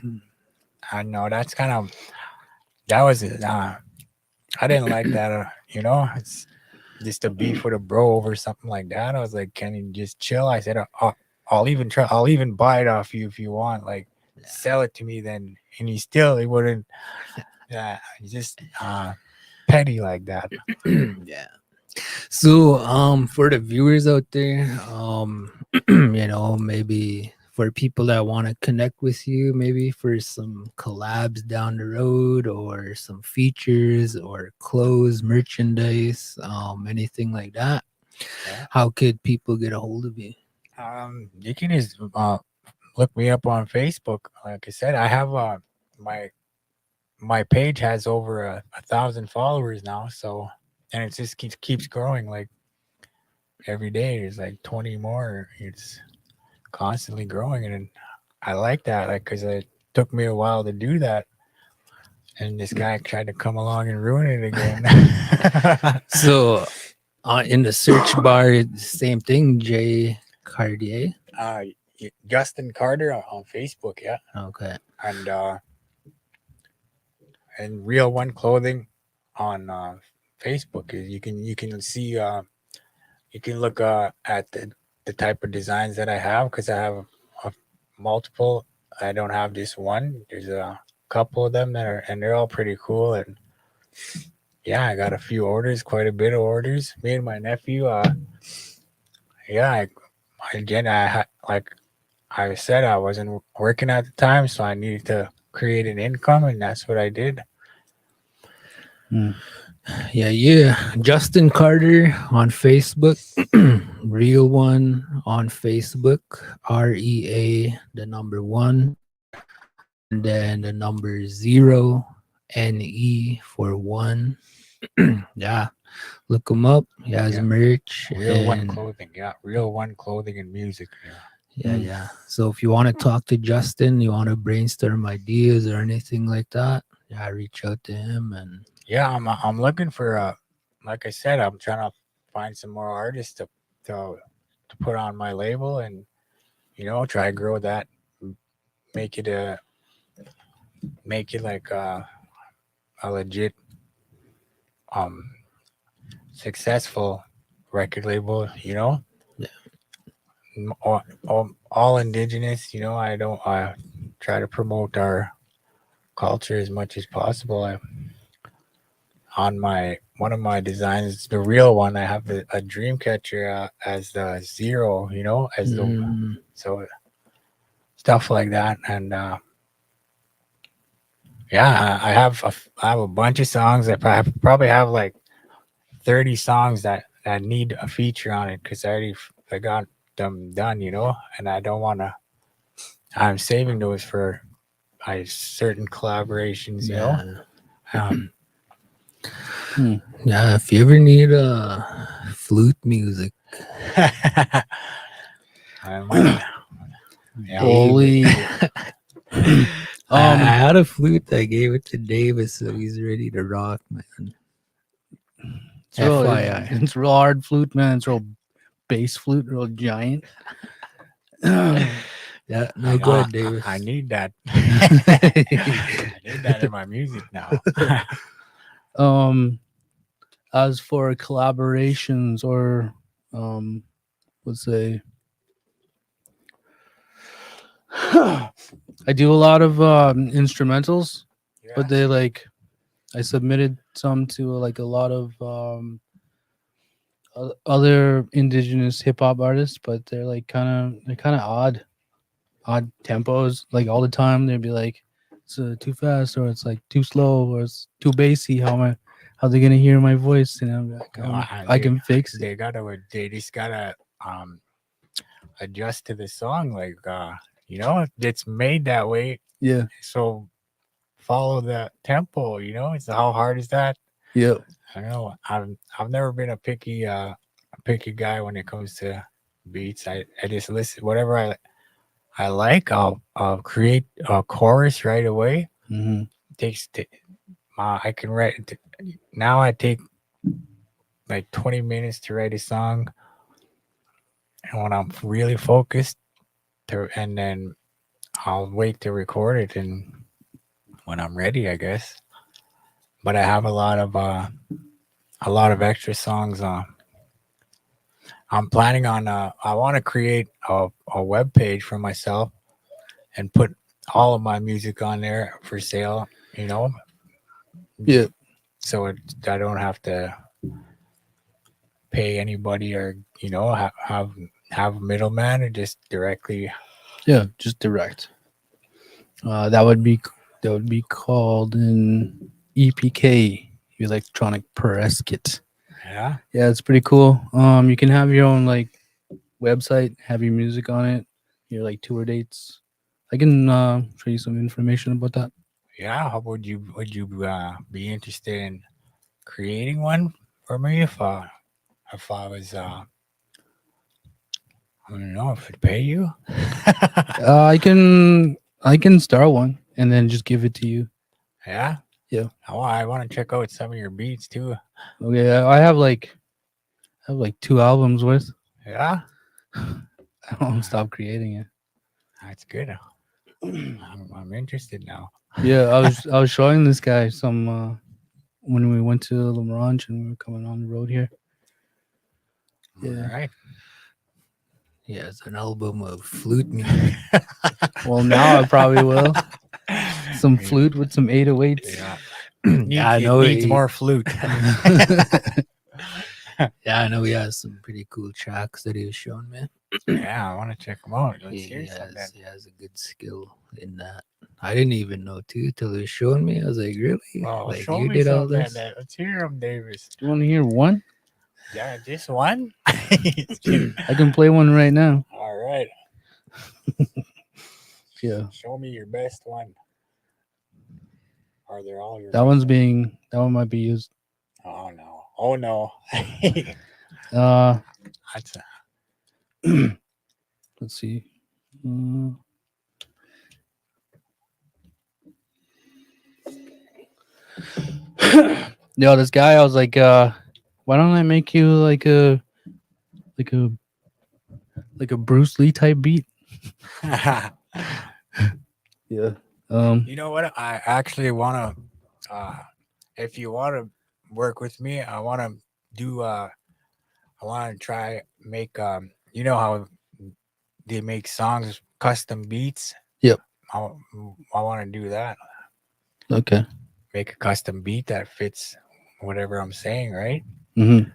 I know that's kind of, that was, I didn't like that, you know? It's just a beef with a bro over something like that. I was like, can you just chill? I said, I'll even try. I'll even buy it off you if you want. Like, sell it to me, then and he wouldn't. He's just petty like that. Yeah. So, for the viewers out there, maybe for people that want to connect with you, maybe for some collabs down the road or some features or clothes, merchandise, anything like that, Yeah. how could people get a hold of you? You can just look me up on Facebook. Like I said, I have my my page has over 1,000 followers now. So, and it just keeps growing. Like every day, there's like 20 more. It's constantly growing, and I like that. Like, cause it took me a while to do that, and this guy tried to come along and ruin it again. So, in the search bar, same thing, J Cartier. Justin Carter on Facebook, yeah, Okay. and Real One Clothing on Facebook. You can see you can look at the type of designs that I have, because I have multiple. I don't have just one. There's a couple of them that are, and they're all pretty cool. And yeah, I got a few orders, quite a bit of orders. Me and my nephew, yeah, again, like I said, I wasn't working at the time, so I needed to create an income, and that's what I did. Yeah. Justin Carter on Facebook. Real One on Facebook. REA, the number one. And then the number 0, NE for one. Yeah. Look him up. He has Yeah. merch. Real One And Clothing, yeah, Real One Clothing and Music. yeah. So if you want to talk to Justin, you want to brainstorm ideas or anything like that, yeah, reach out to him. And Yeah, I'm looking for like I said, I'm trying to find some more artists to put on my label, and try to grow that, make it a make it like a legit um successful record label. Yeah. All indigenous. I try to promote our culture as much as possible. On my one of my designs, the real one, I have a dream catcher as the 0, as the so stuff like that. And yeah, I have a bunch of songs. I probably have like 30 songs that need a feature on it, because I got them done, and I don't want to. I'm saving those for certain collaborations, yeah. Um, Yeah, if you ever need flute music, I might, yeah. Holy. I had a flute. I gave it to David, so he's ready to rock, man. It's real, FYI. it's real hard flute, man. It's real bass flute, real giant. Yeah, no good, Davis. I need that. I need that in my music now. As for collaborations or let's say I do a lot of instrumentals, but they like I submitted some to like a lot of other indigenous hip hop artists, but they're kind of odd tempos. Like all the time, they'd be like, "It's too fast," or "It's like too slow," or "It's too bassy." How they gonna hear my voice? And I'm like, I can fix it. They just gotta adjust to the song. Like it's made that way. Yeah. So follow the tempo. It's how hard is that? Yeah. I know. I've never been a picky guy when it comes to beats. I just listen whatever I like. I'll create a chorus right away. Mm-hmm. I can write now. I take like 20 minutes to write a song, and when I'm really focused, and then I'll wait to record it, and when I'm ready, I guess. But I have a lot of extra songs. I'm planning on. I want to create a web page for myself and put all of my music on there for sale. You know, Yeah. so I don't have to pay anybody or have a middleman and just directly. Yeah, just direct. That would be called an EPK, electronic press kit. Yeah, Yeah, it's pretty cool. You can have your own like website, have your music on it, your like tour dates. I can show you some information about that. yeah. How would you be interested in creating one for me if I was I don't know if it'd pay you. I can start one and then just give it to you. Yeah. Yeah. Oh, I want to check out some of your beats too. Okay, I have like 2 albums worth. Yeah, I don't stop creating it. that's good. I'm interested now. Yeah, I was showing this guy some when we went to Limorange and we were coming on the road here. Yeah. All right. He has an album of flute music. Well, now I probably will. Some flute with some 808s. Yeah. Yeah, I It know. needs more flute. Yeah, I know he has some pretty cool tracks that he was showing me. Yeah, I want to check them out. Let's He hear some. has, he has a good skill in that. I didn't even know too till he was showing me. I was like, really? Oh, Like show you me did all some, man. this? Let's hear them, Davis. Do you want to hear one? Yeah, just one. I can play one right now. All right. Yeah. Show me your best one. Are they all your? That one might be used. Oh no! Oh no! That's Let's see. Uh, Yo, this guy, I was like, why don't I make you like a Bruce Lee type beat? Yeah. You know what? I actually want to. If you want to work with me, I want to do. I want to try make. You know how they make songs, custom beats. Yep. I want to do that. Okay. Make a custom beat that fits whatever I'm saying, right? Mm-hmm.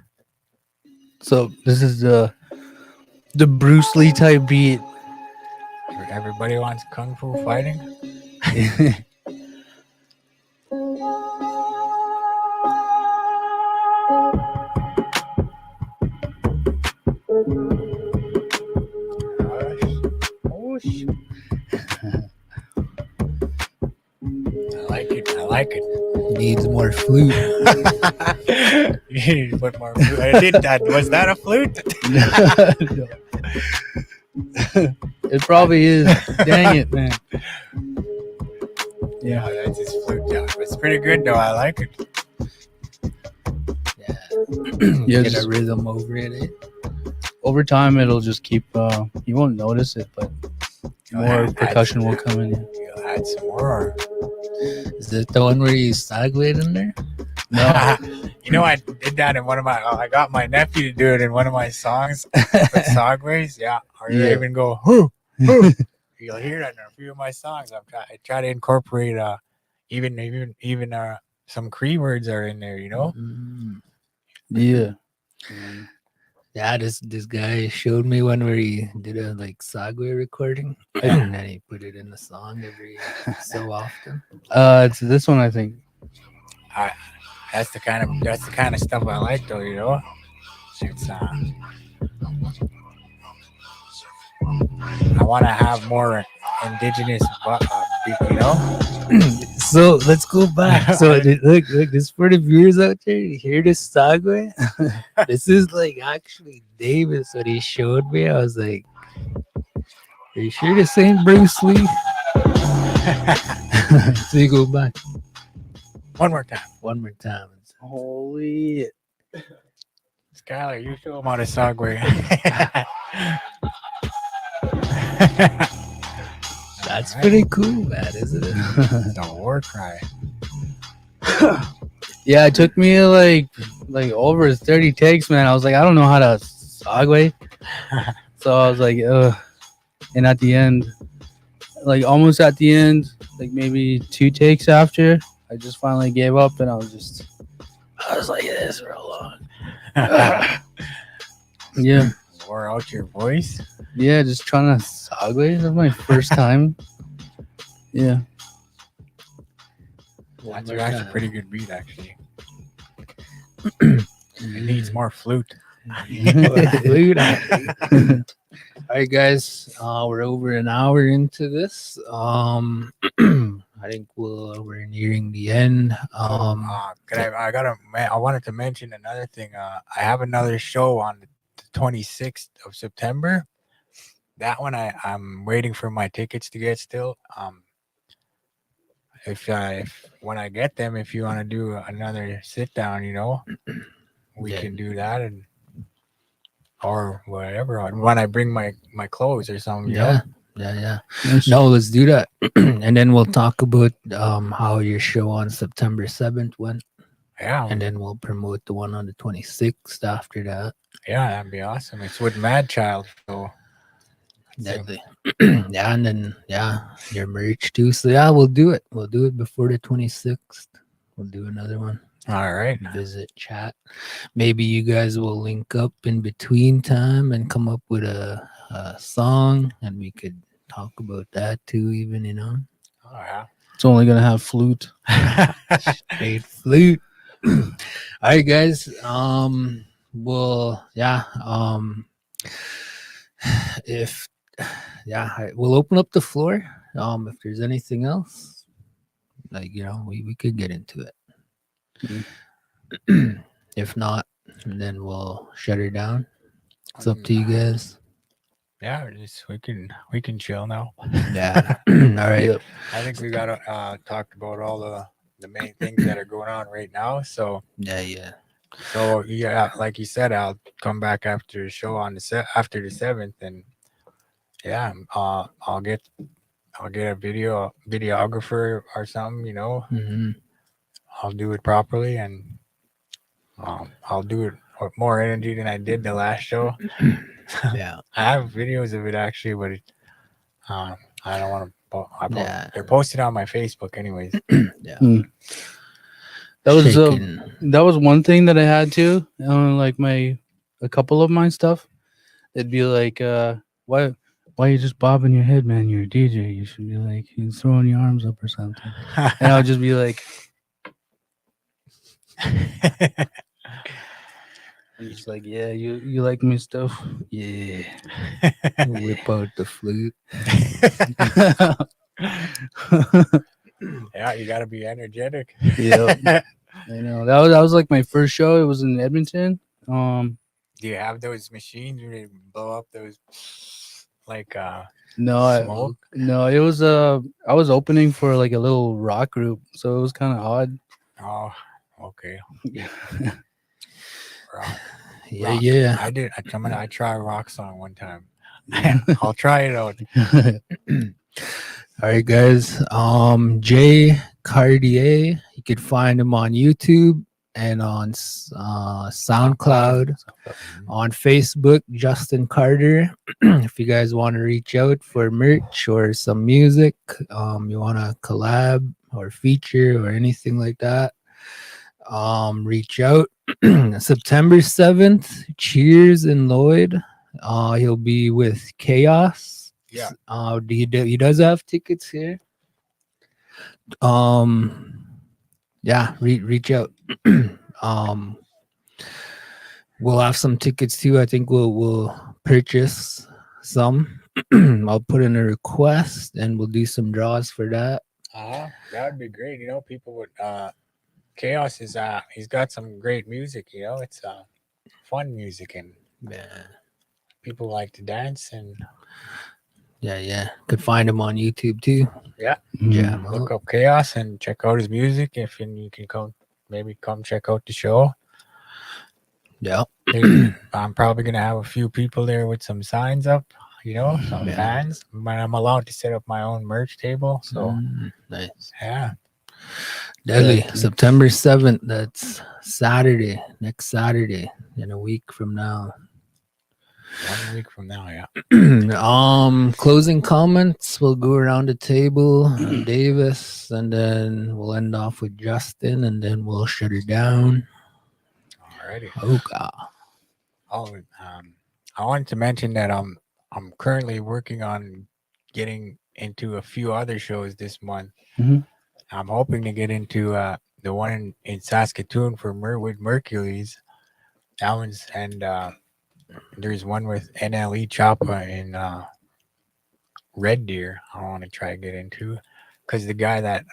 So this is the Bruce Lee type beat. Everybody wants kung fu fighting. I like it. Needs more flute. You need to put more flute. I did that. Was that a flute? It probably is. Dang it, man. Yeah, that's his flute. Yeah, it's pretty good though. I like it. Yeah. Yeah, Get just- a rhythm over it. Eh? Over time, it'll just keep. You won't notice it, but more percussion will come in. You'll add some more. Is that the one where you segued in there? No. You know, I did that in one of my. I got my nephew to do it in one of my songs with Sogways. Yeah, or you Yeah. even go. Hoo, hoo. You'll hear that in a few of my songs. I try to incorporate even some Cree words are in there. You know. Mm. Yeah. Yeah, this guy showed me one where he did a like Sagwe recording, and then he put it in the song every so often. It's this one, I think. That's the kind of stuff I like, though. You know. It's I want to have more indigenous, you know. So let's go back. So look, this for the viewers out there. You hear this Sagwe? This is like actually Davis. What he showed me, I was like, "Are you sure this ain't Bruce Lee?" So you go back One more time. one more time. Holy. Skylar, you show him how to Sagway. That's pretty cool, man, isn't it? The war cry. Yeah, it took me like over 30 takes, man. I was like, I don't know how to Sagway. So I was like, ugh. And at the end, like almost at the end, like maybe 2 takes after, I just finally gave up and I was like this for a long. Yeah, Wore out your voice. yeah, just trying to sideways. That's my first time. Yeah, One That's more actually a time. pretty good beat, actually. It needs more flute. Flute on it. All right, guys. We're over an hour into this. I think we're nearing the end. I wanted to mention another thing. I have another show on the 26th of September. That one I'm waiting for my tickets to get still. If when I get them, if you want to do another sit down, we Yeah. can do that and or whatever. When I bring my clothes or something, Yeah. Nice. No, let's do that, and then we'll talk about how your show on September 7th went, yeah, and then we'll promote the one on the 26th after that. yeah, that'd be awesome. It's with Mad Child, so that's Deadly. Yeah, and then your merch too. So yeah, we'll do it. We'll do it before the 26th. We'll do another one. all right. Visit chat. Maybe you guys will link up in between time and come up with a song, and we could talk about that too. Even Oh It's only gonna have flute. yeah. straight flute. All right, guys. Well, yeah. If we'll open up the floor. If there's anything else, like we could get into it. If not, then we'll shut her down. It's up to you guys. Yeah, we can chill now. Yeah. All right. Yep. I think we got talked about all the main things that are going on right now. So Yeah. yeah, like you said, I'll come back after the show on after the 7th, and yeah, I'll get a videographer or something. Hmm. I'll do it properly, and I'll do it with more energy than I did the last show. Yeah. I have videos of it actually, but um, I don't want to. Yeah. They're posted on my Facebook, anyways. Yeah. Mm. That was Shaking. that was one thing that I had to like a couple of my stuff. It'd be like, why you just bobbing your head, man? You're a DJ. You should be like you throwing your arms up or something. And I would just be like, I'm just like, yeah, you like my stuff, yeah. Whip out the flute. Yeah, you gotta be energetic. Yeah, I know that was like my first show. It was in Edmonton. Do you have those machines where they blow up those like No, smoke? no, it was I was opening for like a little rock group, so it was kind of odd. Oh, okay. Rock. Yeah. I did. I tried a rock song one time. I'll try it out. All right, guys. Jay Cartier. You could find him on YouTube and on SoundCloud. On Facebook, Justin Carter. If you guys want to reach out for merch or some music, you want to collab or feature or anything like that, reach out. September 7th, Cheers in Lloyd. He'll be with Chaos. Yeah. He does have tickets here. Yeah, reach out. We'll have some tickets too. I think we'll purchase some. I'll put in a request and we'll do some draws for that. That would be great. People would. Chaos is he's got some great music. It's fun music and Yeah. people like to dance and Yeah. Could find him on YouTube too. yeah. Jam Look up. up Chaos and check out his music. If you can come check out the show. Yeah. I'm probably gonna have a few people there with some signs up, some Yeah. fans. But I'm allowed to set up my own merch table. So Nice. yeah, Deadly. Yeah. September 7th. That's Saturday. Next Saturday. In a week from now. 1 week from now, yeah. Closing comments. We'll go around the table. Davis, and then we'll end off with Justin, and then we'll shut it down. Alrighty. Okay. Oh, I wanted to mention that I'm currently working on getting into a few other shows this month. Mhm. I'm hoping to get into the one in Saskatoon for with Mercury's. That one's and there's one with NLE Choppa in Red Deer. I want to try to get into because the guy that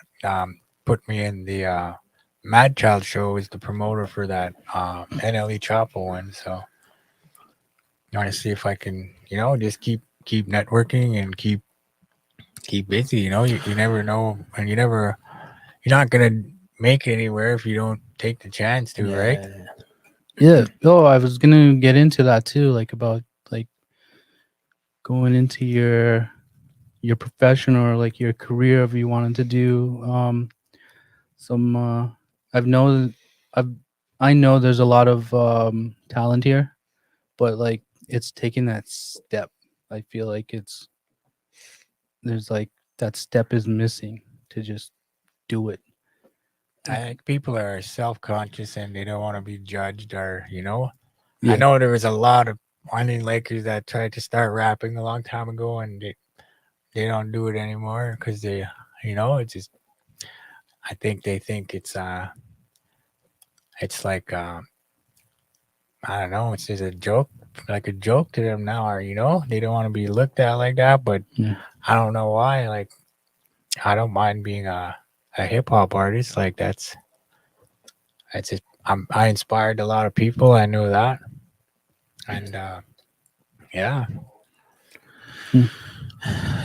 put me in the Mad Child show is the promoter for that NLE Choppa one. So I want to see if I can, just keep networking and keep busy. You never know, and you're not gonna make it anywhere if you don't take the chance to, right? Yeah. Oh, I was gonna get into that too, like about like going into your profession or like your career if you wanted to do some I've know I've I know there's a lot of talent here, but like it's taking that step. I feel like there's like that step is missing to just do it. I think people are self-conscious and they don't want to be judged, or I Yeah. know there was a lot of Onion Lakers that tried to start rapping a long time ago, and they don't do it anymore because it's just I think they think it's like I don't know, it's just a joke, like a joke to them now, or they don't want to be looked at like that. But Yeah. I don't know why. Like I don't mind being a hip hop artist. Like that's just I inspired a lot of people. I know that, and yeah.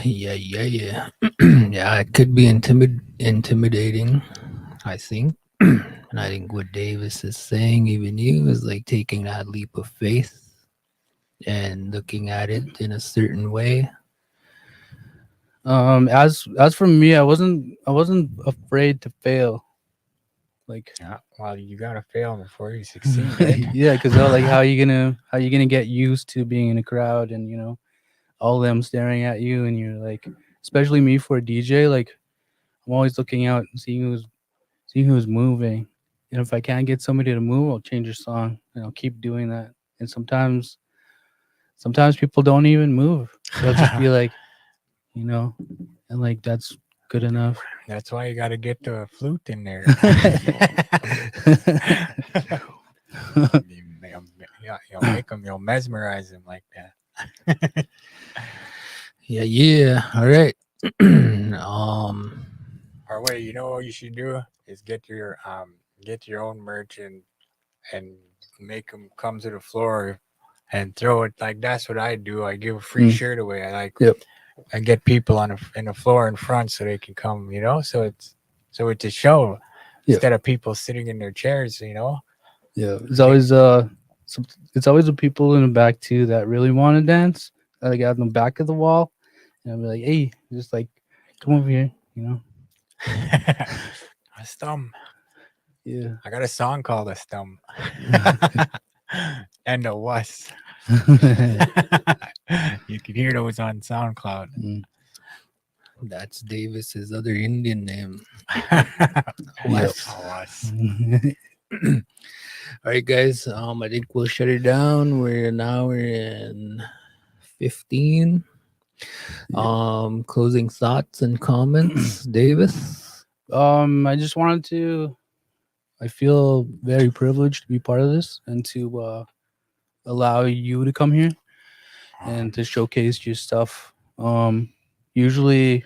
Yeah, yeah, yeah. Yeah, it could be intimidating, I think. And I think what Davis is saying, even you, is like taking that leap of faith and looking at it in a certain way. As for me, I wasn't afraid to fail. Like Yeah, well, you gotta fail before you succeed, right? yeah, because like how you gonna get used to being in a crowd and all them staring at you and you're like, especially me for a DJ, like I'm always looking out and seeing who's moving. And if I can't get somebody to move, I'll change a song and I'll keep doing that. And sometimes people don't even move. They'll just be like, you know, and like that's good enough. That's why you gotta get the flute in there. You'll make them, you'll mesmerize them like that. Yeah, yeah. All right. Or wait, you know what you should do is get your own merch and make them come to the floor and throw it. Like that's what I do. I give a free Mm. shirt away. Yep. I get people in the floor in front so they can come. So it's a show Yeah. instead of people sitting in their chairs. Yeah, it's always the people in the back too that really want to dance. That like out in the back of the wall, and I'll be like, hey, just like come over here. A stum. Yeah. I got a song called A Stum. And a was. You can hear those on SoundCloud. Mm. that's Davis's other Indian name. Yep. A was. All right, guys. I think we'll shut it down. We're in 15. Closing thoughts and comments, Davis. I just wanted to. I feel very privileged to be part of this and to allow you to come here and to showcase your stuff. Usually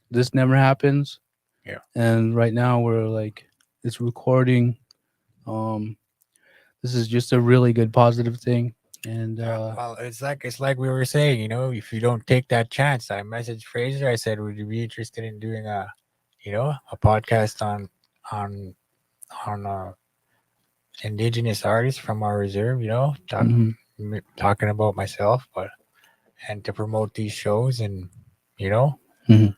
this never happens. Yeah. And right now we're like it's recording. Um, this is just a really good positive thing. And Well, it's like we were saying, if you don't take that chance, I messaged Fraser. I said, would you be interested in doing a podcast on on indigenous artists from our reserve? mhm. Talking about myself, but and to promote these shows, and you know, Mhm.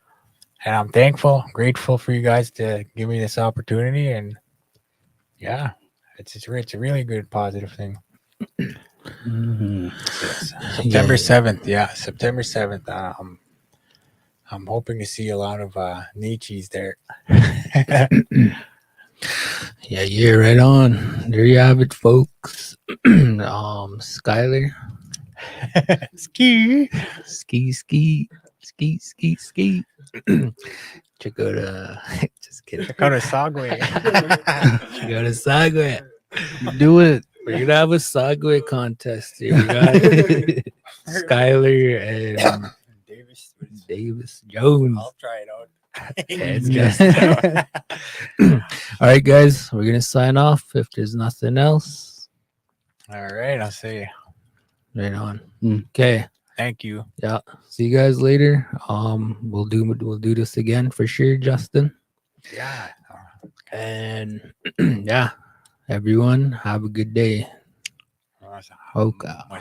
and I'm thankful, grateful for you guys to give me this opportunity, and yeah, it's a really good positive thing. Mhm. So September Yeah. 7th. Yeah, September 7th. I'm hoping to see a lot of Nietzsche's there. Yeah, yeah, right on. There you have it, folks. Skylar, Ski. ski. Check out just kidding. Check out a Sagway. Check out a Sagway. Do it. We're gonna have a Sagway contest here. We got Skylar and Davis. Davis Jones. I'll try it out. It's All right, guys, we're gonna sign off if there's nothing else. All right, I'll say Right on. Mm. Okay. thank you. Yeah. See you guys later. We'll do this again for sure, Justin. Yeah. And yeah, everyone have a good day. Okay. My